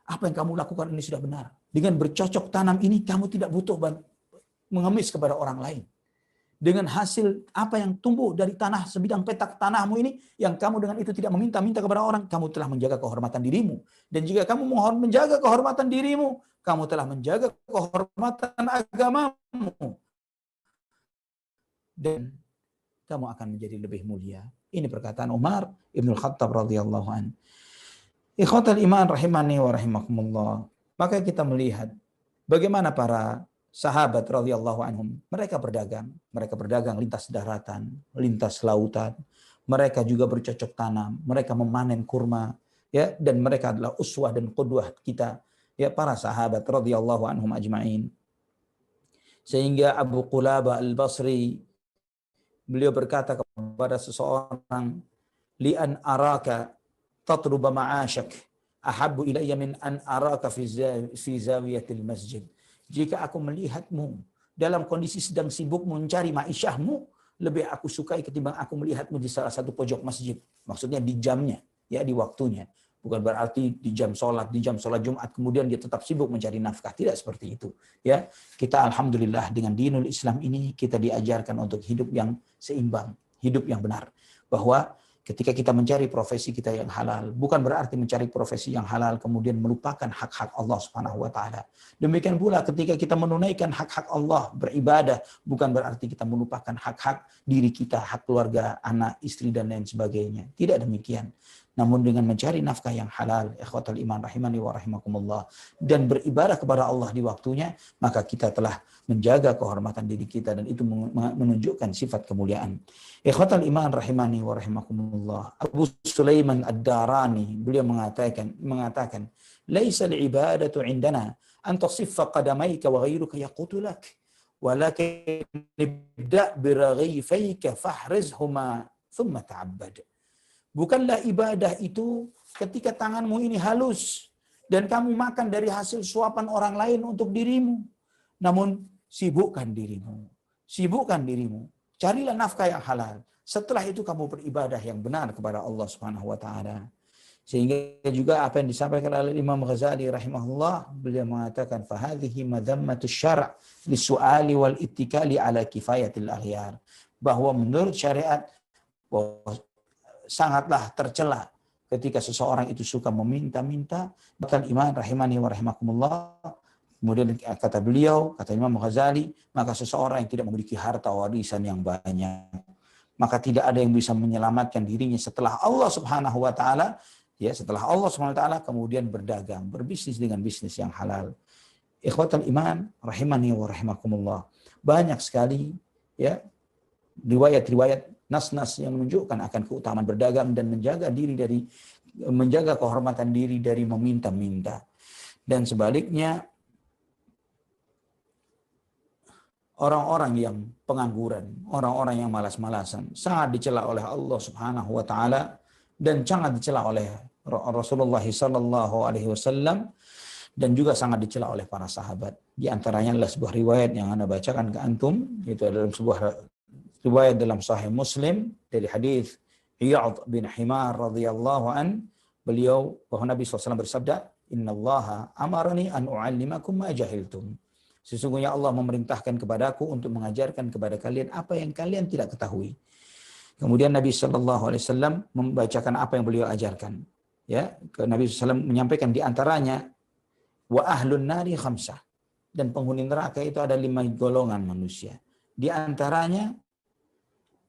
Apa yang kamu lakukan ini sudah benar. Dengan bercocok tanam ini kamu tidak butuh mengemis kepada orang lain. Dengan hasil apa yang tumbuh dari tanah sebidang petak tanahmu ini, yang kamu dengan itu tidak meminta-minta kepada orang, kamu telah menjaga kehormatan dirimu. Dan jika kamu mohon menjaga kehormatan dirimu, kamu telah menjaga kehormatan agamamu. Dan kamu akan menjadi lebih mulia. Ini perkataan Umar Ibn Khattab radhiyallahu an. Ikhwatal iman rahimani wa rahimakumullah. Maka kita melihat bagaimana para sahabat radhiyallahu anhum, mereka berdagang lintas daratan, lintas lautan. Mereka juga bercocok tanam, mereka memanen kurma, ya, dan mereka adalah uswah dan qudwah kita, ya, para sahabat radhiyallahu anhum ajma'in. Sehingga Abu Qulabah Al-Basri beliau berkata kepada seseorang, "Li an araka tatluba ma'asyak ahabbu ilayya min an araka fi zawiyatil masjid." Jika aku melihatmu dalam kondisi sedang sibuk mencari ma'isyahmu, lebih aku sukai ketimbang aku melihatmu di salah satu pojok masjid. Maksudnya di jamnya, ya, di waktunya. Bukan berarti di jam sholat Jumat, kemudian dia tetap sibuk mencari nafkah. Tidak seperti itu. Ya, kita alhamdulillah dengan dinul Islam ini kita diajarkan untuk hidup yang seimbang, hidup yang benar. Bahwa ketika kita mencari profesi kita yang halal, bukan berarti mencari profesi yang halal kemudian melupakan hak-hak Allah Subhanahu wa taala. Demikian pula ketika kita menunaikan hak-hak Allah, beribadah, bukan berarti kita melupakan hak-hak diri kita, hak keluarga, anak, istri dan lain sebagainya. Tidak demikian. Namun dengan mencari nafkah yang halal, ikhwatal iman rahimani wa rahimakumullah, dan beribadah kepada Allah di waktunya, maka kita telah menjaga kehormatan diri kita dan itu menunjukkan sifat kemuliaan. Ikhwatal iman rahimani wa rahimakumullah. Abu Sulaiman Ad-Darani beliau mengatakan, "Laisa al-ibadatu 'indana an tasiffa qadamaika wa ghayruka yaqutulak, walakin ibda' bi raghifayka fahrizhuma thumma ta'abbad." Bukanlah ibadah itu ketika tanganmu ini halus dan kamu makan dari hasil suapan orang lain untuk dirimu. Namun sibukkan dirimu. Carilah nafkah yang halal. Setelah itu kamu beribadah yang benar kepada Allah Subhanahu wa taala. Sehingga juga apa yang disampaikan oleh Imam Ghazali rahimahullah, beliau mengatakan fahadhihi madhammatus syara' lisu'ali wal ittikali ala kifayatil aghyar. Bahwa menurut syariat sangatlah tercela ketika seseorang itu suka meminta-minta. Bahkan iman rahimani wa rahimakumullah, kemudian kata beliau, kata Imam Ghazali, maka seseorang yang tidak memiliki harta warisan yang banyak, maka tidak ada yang bisa menyelamatkan dirinya setelah Allah Subhanahu wa taala, ya, setelah Allah Subhanahu wa taala kemudian berdagang, berbisnis dengan bisnis yang halal. Ikhwatal iman rahimani wa rahimakumullah. Banyak sekali, ya, riwayat-riwayat nas-nas yang menunjukkan akan keutamaan berdagang dan menjaga kehormatan diri dari meminta-minta. Dan sebaliknya, orang-orang yang pengangguran, orang-orang yang malas-malasan sangat dicela oleh Allah Subhanahu wa taala dan sangat dicela oleh Rasulullah sallallahu alaihi wasallam, dan juga sangat dicela oleh para sahabat. Di antaranya adalah sebuah riwayat yang Anda bacakan ke antum, itu adalah sebuah riwayat dalam Sahih Muslim dari hadis Iyad bin Himar radhiyallahu an, beliau bahwa Nabi SAW bersabda, "Innallaha amarani an u'allimakum ma jahiltum." Sesungguhnya Allah memerintahkan kepadaku untuk mengajarkan kepada kalian apa yang kalian tidak ketahui. Kemudian Nabi SAW membacakan apa yang beliau ajarkan. Ya, Nabi SAW menyampaikan di antaranya, wa ahlun nari khamsah. Dan penghuni neraka itu ada 5 golongan manusia. Di antaranya,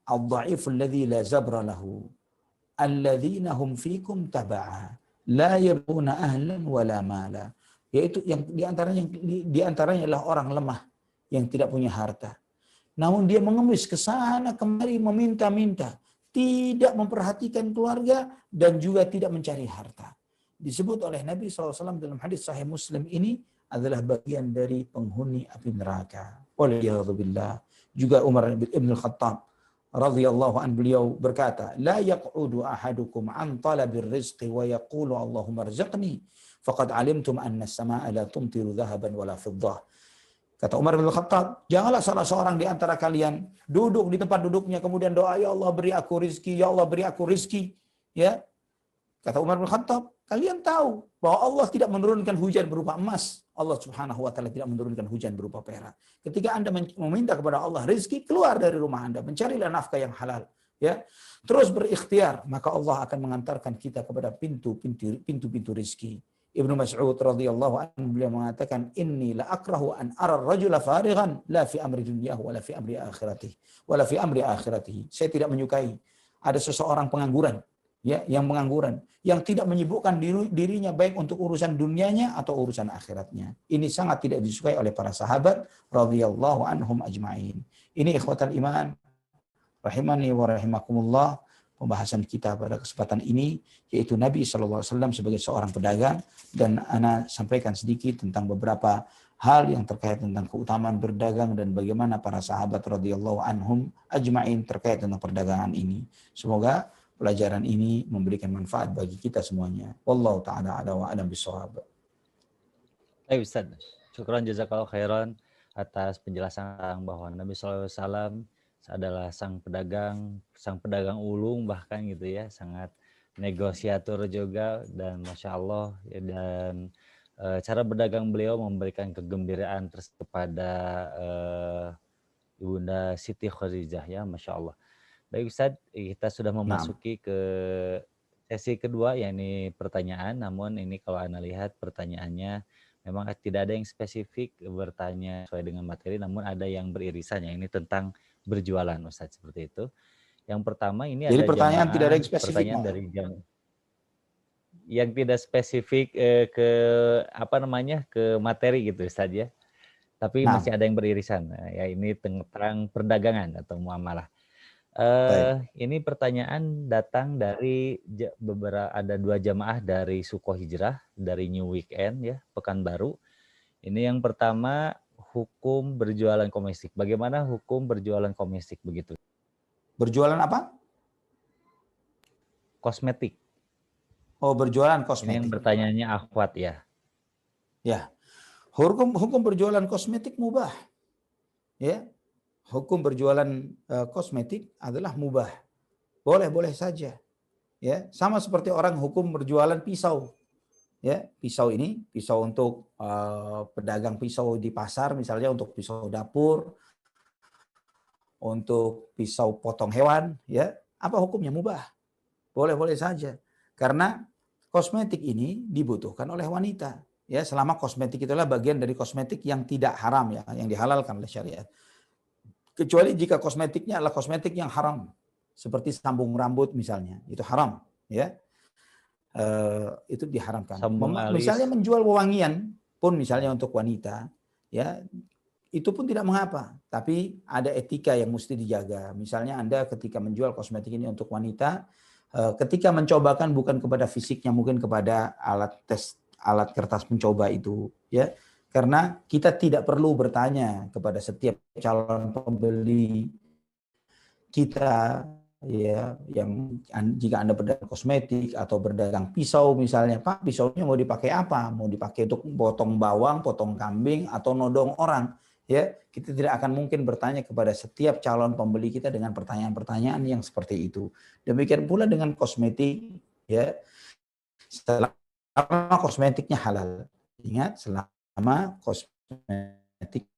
al-dha'iful ladzi la zabra lahu, alladzina hum fikum taba'a, la yabuna ahlan wala mala. Yaitu yang di antaranya adalah orang lemah yang tidak punya harta. Namun dia mengemis ke sana kemari meminta-minta, tidak memperhatikan keluarga dan juga tidak mencari harta. Disebut oleh Nabi SAW dalam hadis Sahih Muslim ini adalah bagian dari penghuni api neraka. Waliyadzubillah. Juga Umar bin Khattab radhiyallahu an, beliau berkata, la yaq'udu ahadukum an talabir rizqi wa yaqulu Allahumma rzuqni faqad alimtum anna as-samaa'a la tumtiru dhahaban wala fiddah. Kata Umar bin Khattab, janganlah salah seorang di antara kalian duduk di tempat duduknya kemudian doa, ya Allah beri aku rizki, ya Allah beri aku rizki. Ya, kata Umar bin Khattab, kalian tahu bahwa Allah tidak menurunkan hujan berupa emas. Allah Subhanahu wa taala tidak menurunkan hujan berupa perak. Ketika Anda meminta kepada Allah rizki, keluar dari rumah Anda, mencarilah nafkah yang halal. Ya, terus berikhtiar, maka Allah akan mengantarkan kita kepada pintu-pintu rizki. Ibnu Mas'ud radhiyallahu anhu beliau mengatakan, inni la akrahu an ara ar-rajula farighan la fi amri dunyahu wala fi amri akhiratihi. Saya tidak menyukai ada seseorang pengangguran, ya, yang pengangguran, yang tidak menyibukkan dirinya baik untuk urusan dunianya atau urusan akhiratnya. Ini sangat tidak disukai oleh para sahabat radhiyallahu anhum ajma'in. Ini ikhwatal iman rahimani wa rahimakumullah. Pembahasan kita pada kesempatan ini yaitu Nabi SAW sebagai seorang pedagang, dan ana sampaikan sedikit tentang beberapa hal yang terkait tentang keutamaan berdagang dan bagaimana para sahabat radhiyallahu anhum ajma'in terkait tentang perdagangan ini. Semoga pelajaran ini memberikan manfaat bagi kita semuanya. Wallahu taala ala wa alam bisawab. Baik Ustaz, syukran jazakallahu khairan atas penjelasan bahwa Nabi SAW adalah sang pedagang ulung bahkan gitu ya, sangat negosiator juga, dan Masya Allah ya, dan cara berdagang beliau memberikan kegembiraan kepada Ibunda Siti Khadijah ya, Masya Allah. Baik Ustadz, kita sudah memasuki ke sesi kedua, yakni pertanyaan. Namun ini kalau Anda lihat pertanyaannya memang tidak ada yang spesifik bertanya sesuai dengan materi, namun ada yang beririsan, ya ini tentang berjualan Ustadz, seperti itu. Yang pertama ini jadi ada pertanyaan tidak ada yang spesifik, pertanyaan dari yang tidak spesifik ke ke materi gitu Ustadz ya. Tapi masih ada yang beririsan. Ya ini tentang perdagangan atau muamalah. Ini pertanyaan datang dari ada 2 jamaah dari Suko Hijrah dari New Weekend ya, Pekanbaru. Ini yang pertama, hukum berjualan kosmetik. Bagaimana hukum berjualan kosmetik begitu? Berjualan apa? Kosmetik. Oh, berjualan kosmetik. Ini yang pertanyaannya akhwat ya. Ya. Hukum berjualan kosmetik mubah. Ya. Hukum berjualan kosmetik adalah mubah. Boleh saja. Ya, sama seperti orang hukum berjualan pisau. Ya, pisau ini pisau untuk pedagang pisau di pasar, misalnya untuk pisau dapur, untuk pisau potong hewan, ya. Apa hukumnya? Mubah. Boleh saja. Karena kosmetik ini dibutuhkan oleh wanita. Ya, selama kosmetik itulah bagian dari kosmetik yang tidak haram ya, yang dihalalkan oleh syariat. Kecuali jika kosmetiknya adalah kosmetik yang haram, seperti sambung rambut misalnya, itu haram, ya, itu diharamkan. Misalnya menjual wewangian pun misalnya untuk wanita, ya, itu pun tidak mengapa. Tapi ada etika yang mesti dijaga. Misalnya Anda ketika menjual kosmetik ini untuk wanita, ketika mencobakan bukan kepada fisiknya, mungkin kepada alat kertas mencoba itu, ya. Karena kita tidak perlu bertanya kepada setiap calon pembeli kita ya, yang jika Anda berdagang kosmetik atau berdagang pisau misalnya, Pak, pisaunya mau dipakai apa? Mau dipakai untuk potong bawang, potong kambing, atau nodong orang? Ya, kita tidak akan mungkin bertanya kepada setiap calon pembeli kita dengan pertanyaan-pertanyaan yang seperti itu. Demikian pula dengan kosmetik, ya, selama kosmetiknya halal. Ingat, selama kosmetiknya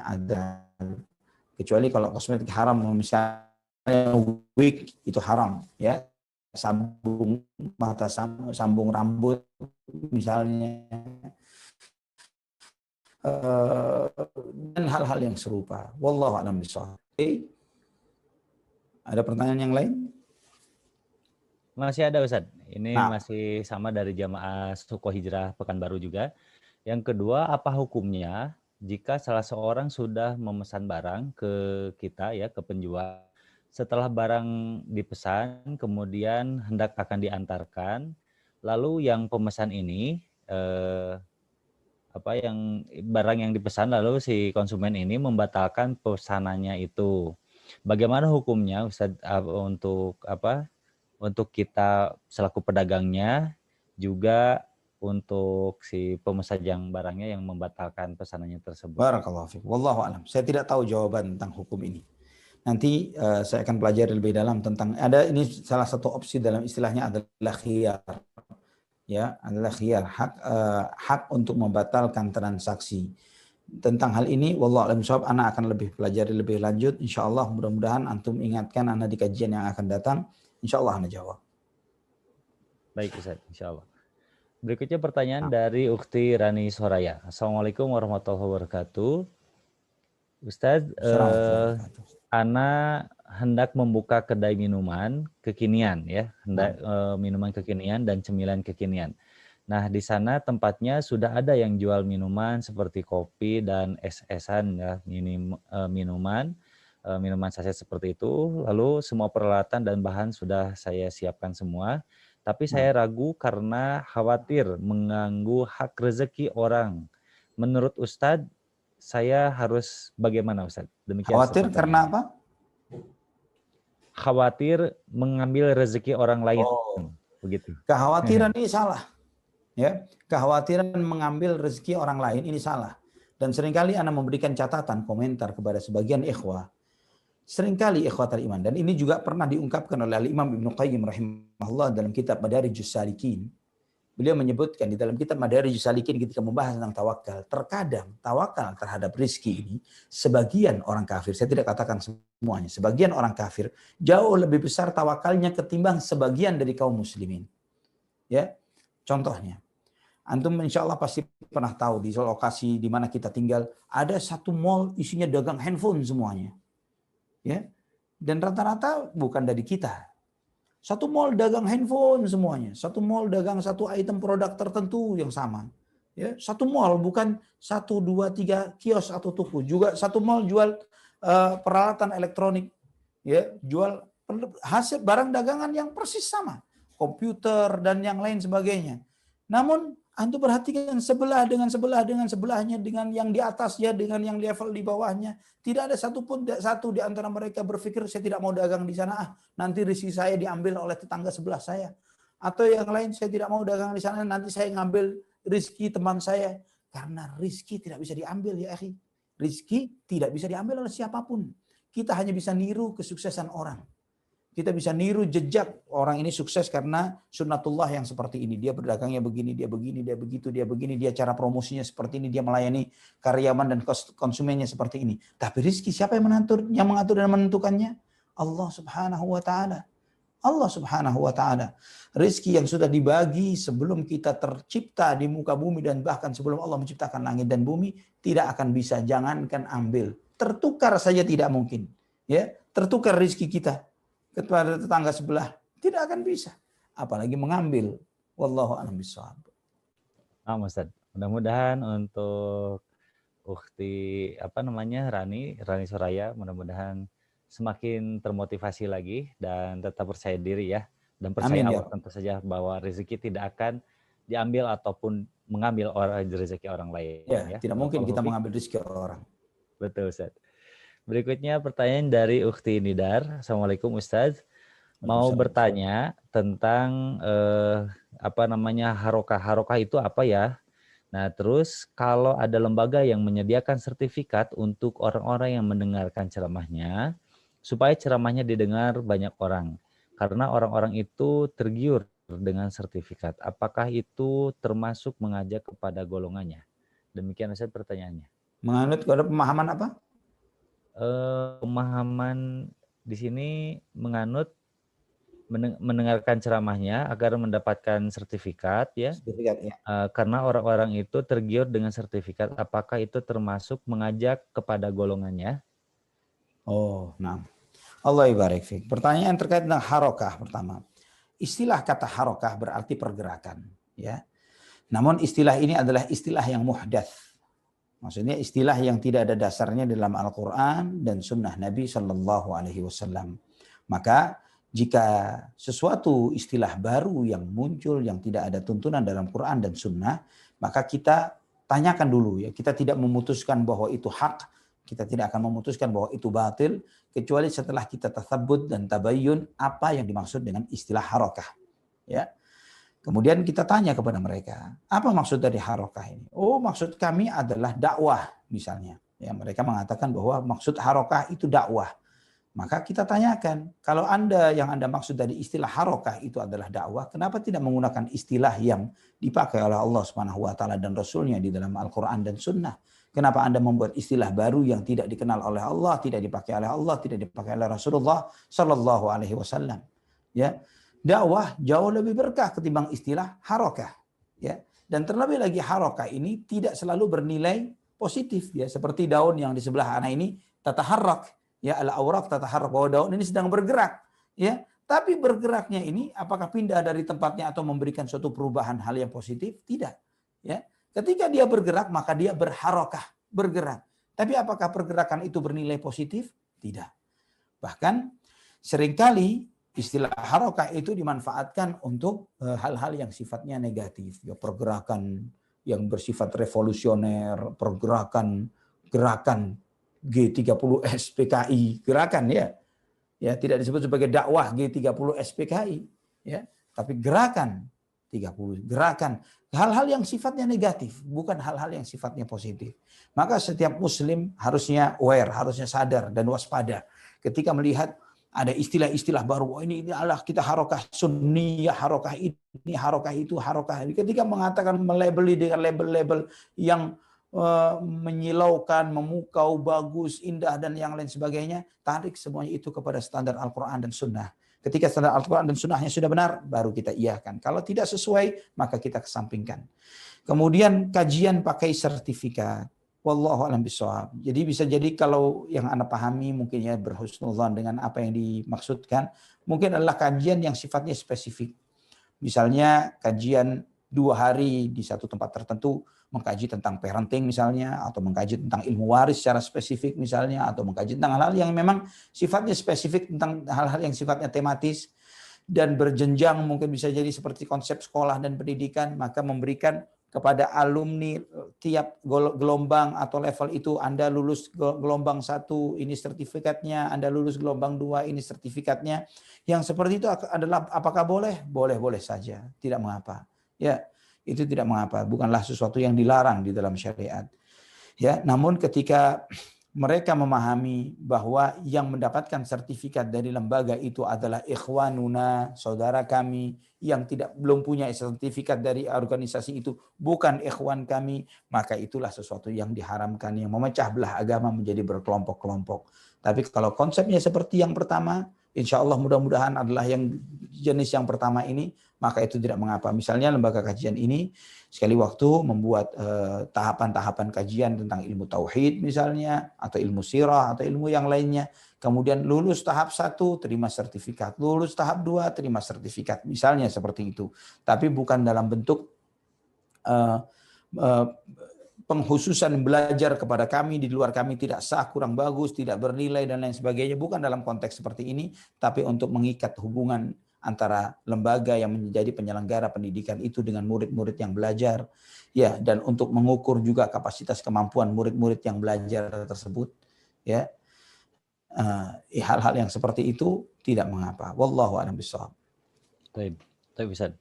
ada, kecuali kalau kosmetik haram, misalnya wig itu haram, ya, sambung mata, sambung rambut misalnya, dan hal-hal yang serupa. Wallahu a'lam bishawab. Ada pertanyaan yang lain? Masih ada Ustaz. Ini Nah, masih sama dari jamaah Suko Hijrah Pekanbaru juga. Yang kedua, apa hukumnya jika salah seorang sudah memesan barang ke kita ya, ke penjual. Setelah barang dipesan, kemudian hendak akan diantarkan, lalu yang pemesan ini barang yang dipesan lalu si konsumen ini membatalkan pesanannya itu. Bagaimana hukumnya Ustaz untuk kita selaku pedagangnya, juga untuk si pemesan barangnya yang membatalkan pesanannya tersebut. barakallahu fiik. Wallahu a'lam. Saya tidak tahu jawaban tentang hukum ini. Nanti saya akan pelajari lebih dalam tentang, ada ini salah satu opsi dalam istilahnya adalah khiyar. Ya, adalah khiyar, hak untuk membatalkan transaksi. Tentang hal ini, wallahu a'lam bishawab, ana akan lebih pelajari lebih lanjut. Insyaallah, mudah-mudahan antum ingatkan ana di kajian yang akan datang. Insyaallah ana jawab. Baik Ustaz, insyaallah. Berikutnya pertanyaan dari Ukti Rani Soraya. Assalamualaikum warahmatullahi wabarakatuh. Ustaz, ana hendak membuka kedai minuman kekinian ya, minuman kekinian dan cemilan kekinian. Nah, di sana tempatnya sudah ada yang jual minuman seperti kopi dan es-esan ya, minuman saset seperti itu. Lalu semua peralatan dan bahan sudah saya siapkan semua. Tapi saya ragu karena khawatir mengganggu hak rezeki orang. Menurut Ustadz, saya harus bagaimana Ustadz? Demikian Khawatir karena apa? Khawatir mengambil rezeki orang lain. Begitu. Kekhawatiran ini salah. Ya, kekhawatiran mengambil rezeki orang lain ini salah. Dan seringkali ana memberikan catatan komentar kepada sebagian ikhwah. Seringkali ikhwatal iman, dan ini juga pernah diungkapkan oleh Imam Ibnu Qayyim rahimahullah dalam kitab Madarijus Salikin. Beliau menyebutkan di dalam kitab Madarijus Salikin ketika membahas tentang tawakal, terkadang tawakal terhadap rizki ini sebagian orang kafir, saya tidak katakan semuanya, sebagian orang kafir jauh lebih besar tawakalnya ketimbang sebagian dari kaum muslimin. Ya, contohnya, antum insya Allah pasti pernah tahu di lokasi di mana kita tinggal ada satu mall isinya dagang handphone semuanya. Ya, dan rata-rata bukan dari kita. Satu mall dagang handphone semuanya, satu mall dagang satu item produk tertentu yang sama. Ya, satu mall bukan 1, 2, 3 kios atau toko, juga satu mall jual peralatan elektronik, ya, jual hasil barang dagangan yang persis sama, komputer dan yang lain sebagainya. Namun antum perhatikan sebelah dengan sebelahnya, dengan yang di atasnya, dengan yang level di bawahnya. Tidak ada satu di antara mereka berpikir saya tidak mau dagang di sana, nanti rezeki saya diambil oleh tetangga sebelah saya. Atau yang lain, saya tidak mau dagang di sana, nanti saya ngambil rezeki teman saya. Karena rezeki tidak bisa diambil ya akhi. Rezeki tidak bisa diambil oleh siapapun. Kita hanya bisa niru kesuksesan orang. Kita bisa niru jejak orang ini sukses karena sunnatullah yang seperti ini. Dia berdagangnya begini, dia begini, dia begitu, dia begini. Dia cara promosinya seperti ini. Dia melayani karyawan dan konsumennya seperti ini. Tapi rezeki siapa yang mengatur dan menentukannya? Allah subhanahu wa ta'ala. Allah subhanahu wa ta'ala. Rezeki yang sudah dibagi sebelum kita tercipta di muka bumi dan bahkan sebelum Allah menciptakan langit dan bumi tidak akan bisa. Jangankan ambil. Tertukar saja tidak mungkin. Ya, tertukar rezeki kita kepada tetangga sebelah tidak akan bisa, apalagi mengambil. Wallahu a'lam bishawab. Ustaz, mudah-mudahan untuk Ukti Rani Soraya, mudah-mudahan semakin termotivasi lagi dan tetap percaya diri ya, dan percaya Allah tentu saja bahwa rezeki tidak akan diambil ataupun mengambil rezeki orang lain ya. Tidak mungkin kita mengambil rezeki orang. Betul Ustaz. Berikutnya pertanyaan dari Ukhti Nidar. Assalamualaikum Ustaz. Mau bertanya tentang harokah. Harokah itu apa ya? Nah, terus kalau ada lembaga yang menyediakan sertifikat untuk orang-orang yang mendengarkan ceramahnya, supaya ceramahnya didengar banyak orang. Karena orang-orang itu tergiur dengan sertifikat. Apakah itu termasuk mengajak kepada golongannya? Demikian Ustaz pertanyaannya. Menganut kepada pemahaman apa? Pemahaman di sini menganut mendengarkan ceramahnya agar mendapatkan sertifikat ya. Sertifikat ya. Karena orang-orang itu tergiur dengan sertifikat, apakah itu termasuk mengajak kepada golongannya? Oh, nah. Allah ibarik fiik. Pertanyaan terkait dengan harokah pertama. Istilah kata harokah berarti pergerakan, ya. Namun istilah ini adalah istilah yang muhdats. Maksudnya istilah yang tidak ada dasarnya dalam Al-Quran dan Sunnah Nabi Shallallahu Alaihi Wasallam. Maka jika sesuatu istilah baru yang muncul yang tidak ada tuntunan dalam Quran dan Sunnah, maka kita tanyakan dulu ya. Kita tidak memutuskan bahwa itu hak, kita tidak akan memutuskan bahwa itu batil, kecuali setelah kita tatsabbut dan tabayyun apa yang dimaksud dengan istilah harokah. Ya. Kemudian kita tanya kepada mereka, apa maksud dari harokah ini? Oh, maksud kami adalah dakwah misalnya. Ya, mereka mengatakan bahwa maksud harokah itu dakwah. Maka kita tanyakan, kalau yang Anda maksud dari istilah harokah itu adalah dakwah, kenapa tidak menggunakan istilah yang dipakai oleh Allah Subhanahu wa taala dan Rasulnya di dalam Al-Qur'an dan Sunnah? Kenapa Anda membuat istilah baru yang tidak dikenal oleh Allah, tidak dipakai oleh Allah, tidak dipakai oleh Rasulullah Sallallahu Alaihi Wasallam? Ya, dakwah jauh lebih berkah ketimbang istilah harokah. Ya, dan terlebih lagi harokah ini tidak selalu bernilai positif. Ya, seperti daun yang di sebelah anak ini tataharrak. Ya, al-awraq tataharrak, bahwa daun ini sedang bergerak. Ya, tapi bergeraknya ini apakah pindah dari tempatnya atau memberikan suatu perubahan hal yang positif? Tidak. Ya, ketika dia bergerak maka dia berharokah, bergerak. Tapi apakah pergerakan itu bernilai positif? Tidak. Bahkan seringkali istilah harokah itu dimanfaatkan untuk hal-hal yang sifatnya negatif. Ya, pergerakan yang bersifat revolusioner, gerakan G30 SPKI, gerakan ya. Ya, tidak disebut sebagai dakwah G30 SPKI, ya, tapi gerakan 30, gerakan hal-hal yang sifatnya negatif, bukan hal-hal yang sifatnya positif. Maka setiap muslim harusnya aware, harusnya sadar dan waspada ketika melihat ada istilah-istilah baru. Oh, ini adalah kita harokah sunniyah, harokah ini, harokah itu, harokah ini. Ketika mengatakan melabeli dengan label-label yang menyilaukan, memukau, bagus, indah, dan yang lain sebagainya, tarik semuanya itu kepada standar Al-Quran dan Sunnah. Ketika standar Al-Quran dan Sunnahnya sudah benar, baru kita iakan. Kalau tidak sesuai, maka kita kesampingkan. Kemudian kajian pakai sertifikat. Wallahu a'lam bishawab. Jadi bisa jadi kalau yang Anda pahami mungkin ya berhusnudzon dengan apa yang dimaksudkan, mungkin adalah kajian yang sifatnya spesifik. Misalnya kajian 2 hari di satu tempat tertentu, mengkaji tentang parenting misalnya, atau mengkaji tentang ilmu waris secara spesifik misalnya, atau mengkaji tentang hal-hal yang memang sifatnya spesifik, tentang hal-hal yang sifatnya tematis dan berjenjang, mungkin bisa jadi seperti konsep sekolah dan pendidikan, maka memberikan kepada alumni tiap gelombang atau level itu, Anda lulus gelombang 1 ini sertifikatnya, Anda lulus gelombang 2 ini sertifikatnya. Yang seperti itu adalah apakah boleh? Boleh saja, tidak mengapa. Ya, itu tidak mengapa, bukanlah sesuatu yang dilarang di dalam syariat. Ya, namun ketika mereka memahami bahwa yang mendapatkan sertifikat dari lembaga itu adalah ikhwanuna, saudara kami yang belum punya sertifikat dari organisasi itu, bukan ikhwan kami, maka itulah sesuatu yang diharamkan, yang memecah belah agama menjadi berkelompok-kelompok. Tapi kalau konsepnya seperti yang pertama, insya Allah mudah-mudahan adalah yang jenis yang pertama ini, maka itu tidak mengapa. Misalnya lembaga kajian ini sekali waktu membuat tahapan-tahapan kajian tentang ilmu tauhid misalnya, atau ilmu sirah, atau ilmu yang lainnya. Kemudian lulus tahap 1, terima sertifikat. Lulus tahap 2, terima sertifikat. Misalnya seperti itu. Tapi bukan dalam bentuk penghususan belajar kepada kami, di luar kami tidak sah, kurang bagus, tidak bernilai, dan lain sebagainya. Bukan dalam konteks seperti ini, tapi untuk mengikat hubungan antara lembaga yang menjadi penyelenggara pendidikan itu dengan murid-murid yang belajar, ya, dan untuk mengukur juga kapasitas kemampuan murid-murid yang belajar tersebut, ya. hal-hal yang seperti itu tidak mengapa. Wallahu a'lam bishawab. Baik, Ustaz.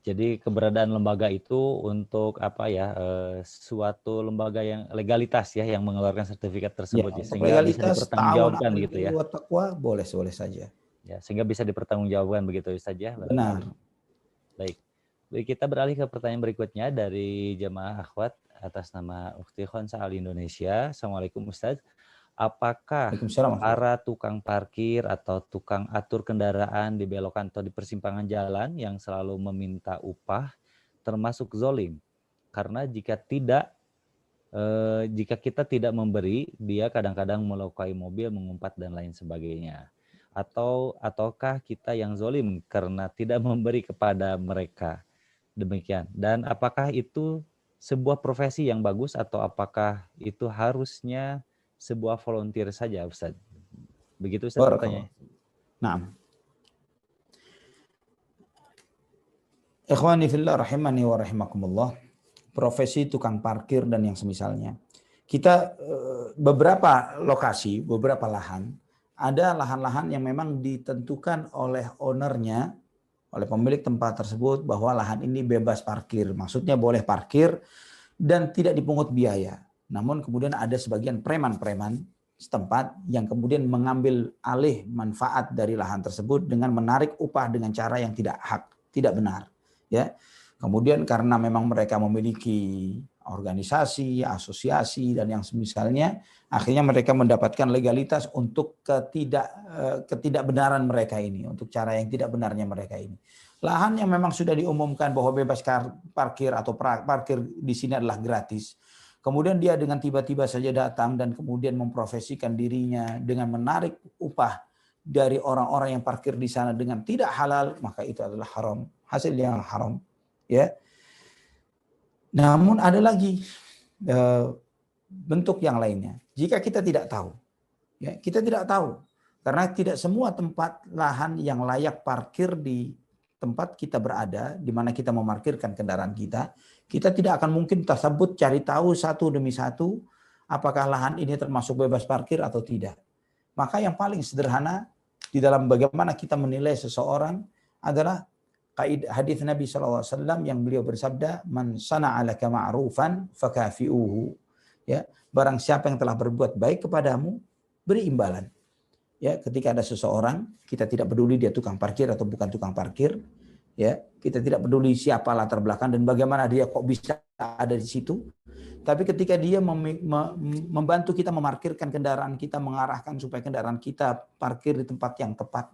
Jadi keberadaan lembaga itu untuk apa ya, suatu lembaga yang legalitas ya, yang mengeluarkan sertifikat tersebut ya, Untuk sehingga bisa legalitas, ta'awun dipertanggungjawabkan 'alal gitu birri ya. wat taqwa boleh saja. Ya, sehingga bisa dipertanggungjawabkan begitu Ustaz ya, barangkali. Benar. Baik. Baik, kita beralih ke pertanyaan berikutnya dari jemaah akhwat atas nama Ukhti Khonsa Al Indonesia. Assalamualaikum Ustaz. Apakah Waalaikumsalam warahmatullahi para tukang parkir atau tukang atur kendaraan di belokan atau di persimpangan jalan yang selalu meminta upah termasuk zolim? Karena jika kita tidak memberi, dia kadang-kadang melukai mobil, mengumpat dan lain sebagainya. Ataukah kita yang zolim karena tidak memberi kepada mereka? Demikian. Dan apakah itu sebuah profesi yang bagus atau apakah itu harusnya sebuah volunteer saja, Ustaz? Begitu Ustaz Barakallah. pertanyaannya. Naam. Ikhwani fillah rahimani wa rahimakumullah. Profesi tukang parkir dan yang semisalnya. Kita beberapa lokasi, beberapa lahan, ada lahan-lahan yang memang ditentukan oleh ownernya, oleh pemilik tempat tersebut bahwa lahan ini bebas parkir. Maksudnya boleh parkir dan tidak dipungut biaya. Namun kemudian ada sebagian preman-preman setempat yang kemudian mengambil alih manfaat dari lahan tersebut dengan menarik upah dengan cara yang tidak hak, tidak benar. Ya, kemudian karena memang mereka memiliki organisasi, asosiasi dan yang semisalnya, akhirnya mereka mendapatkan legalitas untuk ketidakbenaran mereka ini, untuk cara yang tidak benarnya mereka ini. Lahan yang memang sudah diumumkan bahwa bebas parkir atau parkir di sini adalah gratis. Kemudian dia dengan tiba-tiba saja datang dan kemudian memprofesikan dirinya dengan menarik upah dari orang-orang yang parkir di sana dengan tidak halal, maka itu adalah haram, hasil yang haram. Ya. Namun ada lagi bentuk yang lainnya. Jika kita tidak tahu, ya, kita tidak tahu karena tidak semua tempat lahan yang layak parkir di tempat kita berada, di mana kita memarkirkan kendaraan kita, kita tidak akan mungkin tersebut cari tahu satu demi satu apakah lahan ini termasuk bebas parkir atau tidak. Maka yang paling sederhana di dalam bagaimana kita menilai seseorang adalah hadis Nabi SAW yang beliau bersabda, man sana'a laka ma'rufan fakafi'uhu. Ya, barang siapa yang telah berbuat baik kepadamu, beri imbalan. Ya, ketika ada seseorang, kita tidak peduli dia tukang parkir atau bukan tukang parkir, ya, kita tidak peduli siapa latar belakang dan bagaimana dia kok bisa ada di situ. Tapi ketika dia membantu kita memarkirkan kendaraan kita, mengarahkan supaya kendaraan kita parkir di tempat yang tepat,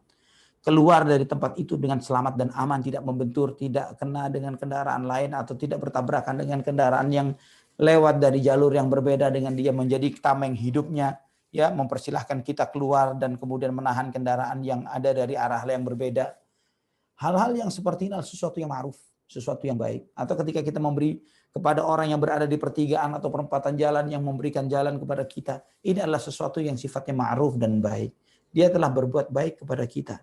keluar dari tempat itu dengan selamat dan aman, tidak membentur, tidak kena dengan kendaraan lain atau tidak bertabrakan dengan kendaraan yang lewat dari jalur yang berbeda dengan dia menjadi tameng hidupnya, ya, mempersilahkan kita keluar dan kemudian menahan kendaraan yang ada dari arah yang berbeda. Hal-hal yang seperti ini adalah sesuatu yang ma'ruf, sesuatu yang baik. Atau ketika kita memberi kepada orang yang berada di pertigaan atau perempatan jalan yang memberikan jalan kepada kita, ini adalah sesuatu yang sifatnya ma'ruf dan baik. Dia telah berbuat baik kepada kita.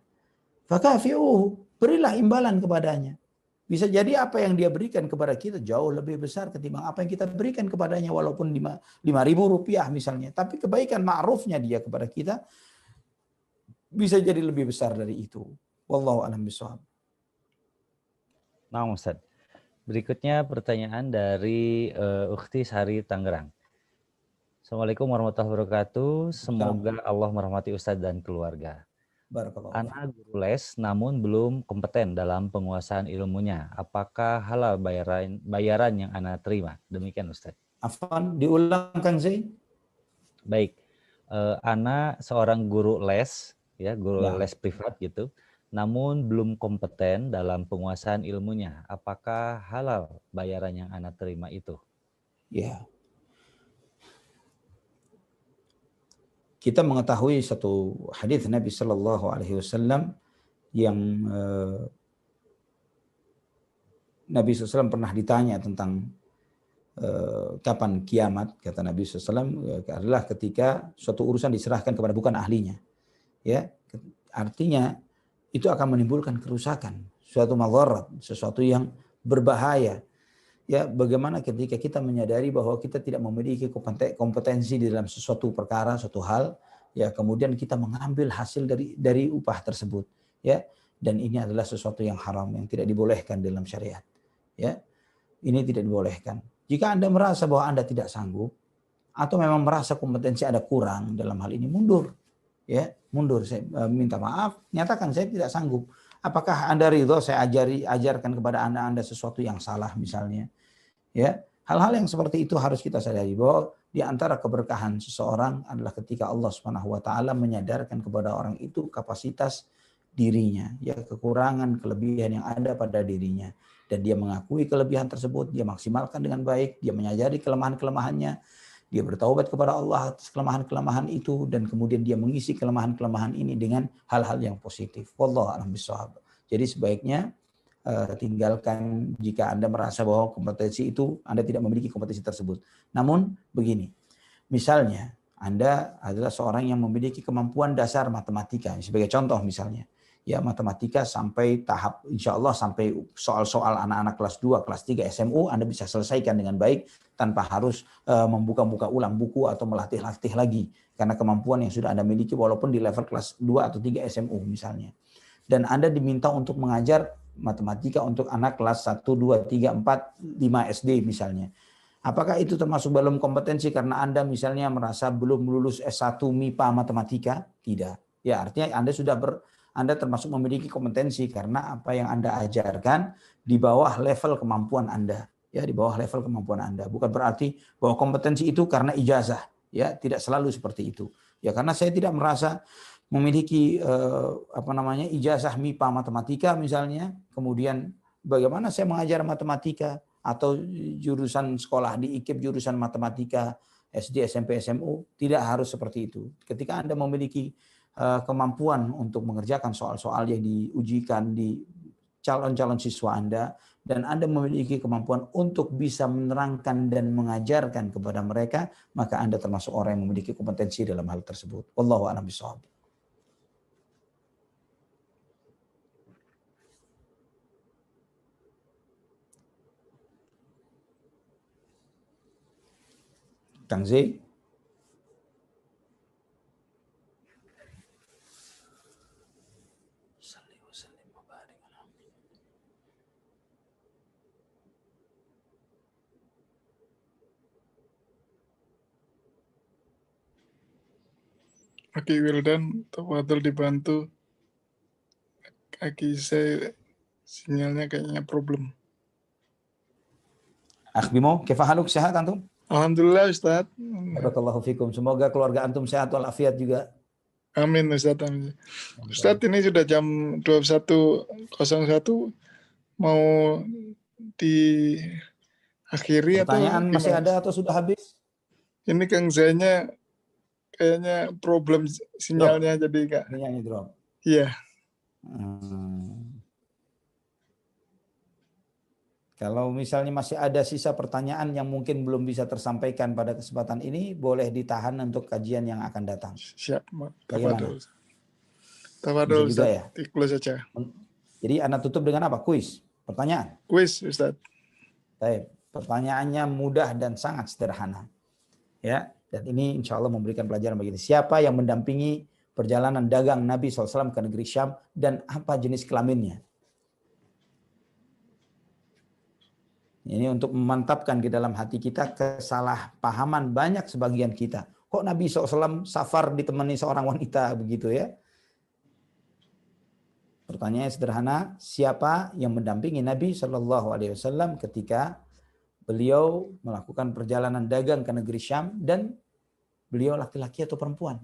Fakafi'uhu, berilah imbalan kepadanya. Bisa jadi apa yang dia berikan kepada kita jauh lebih besar ketimbang apa yang kita berikan kepadanya, walaupun 5.000 rupiah misalnya. Tapi kebaikan ma'rufnya dia kepada kita bisa jadi lebih besar dari itu. Wallahu a'lam bishawab. Nah, Ustaz. Berikutnya pertanyaan dari Ukhti Sari Tangerang. Assalamualaikum warahmatullahi wabarakatuh. Semoga Allah merahmati Ustaz dan keluarga. Anak guru les namun belum kompeten dalam penguasaan ilmunya. Apakah halal bayaran yang anak terima? Demikian Ustaz. Afwan, diulang Kang Zain. Baik. Anak seorang guru les, ya, guru les privat gitu. Namun belum kompeten dalam penguasaan ilmunya. Apakah halal bayaran yang anak terima itu? Ya. Kita mengetahui satu hadis Nabi Shallallahu Alaihi Wasallam yang Nabi SAW pernah ditanya tentang kapan kiamat, kata Nabi SAW adalah ketika suatu urusan diserahkan kepada bukan ahlinya. Ya, artinya itu akan menimbulkan kerusakan, suatu madharat, sesuatu yang berbahaya. Ya, bagaimana ketika kita menyadari bahwa kita tidak memiliki kompetensi di dalam sesuatu perkara, suatu hal, ya kemudian kita mengambil hasil dari upah tersebut, ya. Dan ini adalah sesuatu yang haram, yang tidak dibolehkan dalam syariat, ya. Ini tidak dibolehkan. Jika Anda merasa bahwa Anda tidak sanggup atau memang merasa kompetensi Anda kurang dalam hal ini, mundur, ya, mundur. Saya minta maaf, nyatakan saya tidak sanggup. Apakah Anda ridho saya ajarkan kepada Anda sesuatu yang salah misalnya, ya. Hal-hal yang seperti itu harus kita sadari bahwa di antara keberkahan seseorang adalah ketika Allah Subhanahu wa taala menyadarkan kepada orang itu kapasitas dirinya, ya, kekurangan, kelebihan yang ada pada dirinya, dan dia mengakui kelebihan tersebut, dia maksimalkan dengan baik, dia menyadari kelemahan-kelemahannya, dia bertaubat kepada Allah atas kelemahan-kelemahan itu, dan kemudian dia mengisi kelemahan-kelemahan ini dengan hal-hal yang positif. Wallahu a'lam bishawab. Jadi sebaiknya tinggalkan jika Anda merasa bahwa kompetensi itu Anda tidak memiliki kompetensi tersebut. Namun begini, misalnya Anda adalah seorang yang memiliki kemampuan dasar matematika, sebagai contoh misalnya, ya, matematika sampai tahap insya Allah sampai soal-soal anak-anak kelas 2, kelas 3 SMU Anda bisa selesaikan dengan baik tanpa harus membuka-buka ulang buku atau melatih-latih lagi, karena kemampuan yang sudah Anda miliki walaupun di level kelas 2 atau 3 SMU misalnya. Dan Anda diminta untuk mengajar matematika untuk anak kelas 1, 2, 3, 4, 5 SD misalnya. Apakah itu termasuk dalam kompetensi karena Anda misalnya merasa belum lulus S1 MIPA matematika? Tidak. Ya, artinya Anda termasuk memiliki kompetensi karena apa yang Anda ajarkan di bawah level kemampuan Anda. Ya, di bawah level kemampuan Anda. Bukan berarti bahwa kompetensi itu karena ijazah. Ya, tidak selalu seperti itu. Ya, karena saya tidak merasa memiliki ijazah MIPA matematika misalnya, kemudian bagaimana saya mengajar matematika atau jurusan sekolah di IKIP jurusan matematika SD, SMP, SMU, tidak harus seperti itu. Ketika Anda memiliki kemampuan untuk mengerjakan soal-soal yang diujikan di calon-calon siswa Anda, dan Anda memiliki kemampuan untuk bisa menerangkan dan mengajarkan kepada mereka, maka Anda termasuk orang yang memiliki kompetensi dalam hal tersebut. Wallahu a'lam bishawab. Kang Z. Oke, Wildan, tafadhol dibantu. Kaki saya sinyalnya kayaknya problem. Akhbimo, kaifa haluk, sehat antum? Alhamdulillah Ustaz. Barakallahu fikum. Semoga keluarga antum sehat walafiat juga. Amin Ustaz. Amin. Ustaz, ini sudah jam 21.01, mau diakhiri pertanyaan atau masih ada atau sudah habis? Ini Kang Zanya kayaknya problem sinyalnya drop. Jadi Kak. Sinyalnya drop. Iya. Kalau misalnya masih ada sisa pertanyaan yang mungkin belum bisa tersampaikan pada kesempatan ini, boleh ditahan untuk kajian yang akan datang. Siap. Bagaimana? Tafadhol juga Ustaz. Ya. Close saja. Jadi Anda tutup dengan apa? Kuis. Pertanyaan. Kuis Ustaz. Baik. Pertanyaannya mudah dan sangat sederhana. Ya. Dan ini insya Allah memberikan pelajaran bagi kita. Siapa yang mendampingi perjalanan dagang Nabi SAW ke negeri Syam dan apa jenis kelaminnya? Ini untuk memantapkan di dalam hati kita kesalahpahaman banyak sebagian kita. Kok Nabi SAW safar ditemani seorang wanita begitu ya? Pertanyaannya sederhana, siapa yang mendampingi Nabi SAW ketika beliau melakukan perjalanan dagang ke negeri Syam dan beliau laki-laki atau perempuan?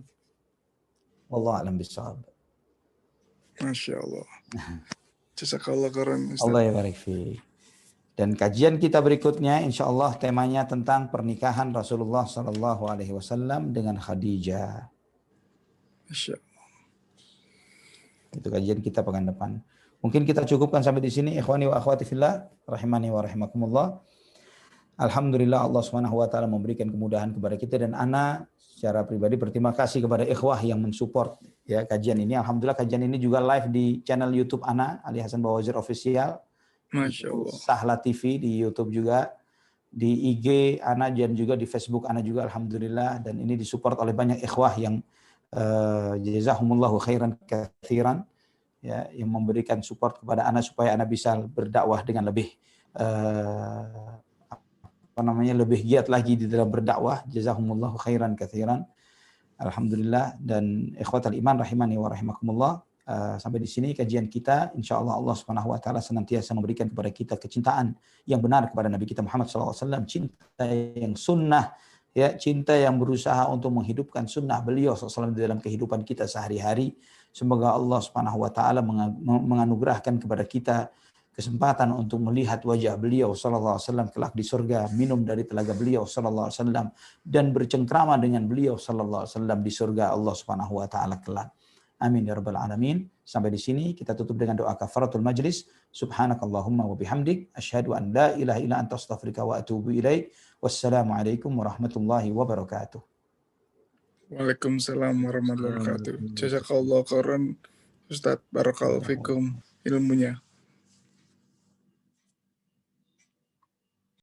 Wallahu a'lam bishawab. Masya Allah. Jazakallah khairan Ustaz. Allah ya barik fiik. Dan kajian kita berikutnya insya Allah temanya tentang pernikahan Rasulullah SAW dengan Khadijah. Masya Allah. Itu kajian kita pekan depan. Mungkin kita cukupkan sampai di sini. Ikhwani wa akhwati fillah, rahimani wa rahimakumullah. Alhamdulillah Allah Subhanahu wa taala memberikan kemudahan kepada kita, dan ana secara pribadi berterima kasih kepada ikhwah yang mensupport ya kajian ini. Alhamdulillah kajian ini juga live di channel YouTube ana Ali Hasan Bawazir Official. Masya Allah. Sahla TV di YouTube juga, di IG ana dan juga di Facebook ana juga alhamdulillah, dan ini disupport oleh banyak ikhwah yang Jazahumullahu khairan katsiran, ya, yang memberikan support kepada ana supaya ana bisa berdakwah dengan lebih lebih giat lagi di dalam berdakwah. Jazahumullahu khairan katsiran. Alhamdulillah. Dan ikhwatal iman rahimani wa rahimakumullah, sampai di sini kajian kita. Insyaallah Allah Subhanahu wa taala senantiasa memberikan kepada kita kecintaan yang benar kepada Nabi kita Muhammad SAW, cinta yang sunnah, ya, cinta yang berusaha untuk menghidupkan sunnah beliau SAW di dalam kehidupan kita sehari-hari. Semoga Allah Subhanahu wa taala menganugerahkan kepada kita kesempatan untuk melihat wajah beliau sallallahu alaihi wasallam kelak di surga, minum dari telaga beliau sallallahu alaihi wasallam, dan bercengkrama dengan beliau sallallahu alaihi wasallam di surga Allah Subhanahu wa taala kelak. Amin ya rabbal alamin. Sampai di sini kita tutup dengan doa kafaratul majlis. Subhanakallahumma wa bihamdik asyhadu an la ilaha illa anta astaghfiruka wa atubu ilaik. Wassalamualaikum warahmatullahi wabarakatuh. Waalaikumsalam warahmatullahi wabarakatuh. Jazakallahu khairan Ustaz, barakallahu fikum ilmunya.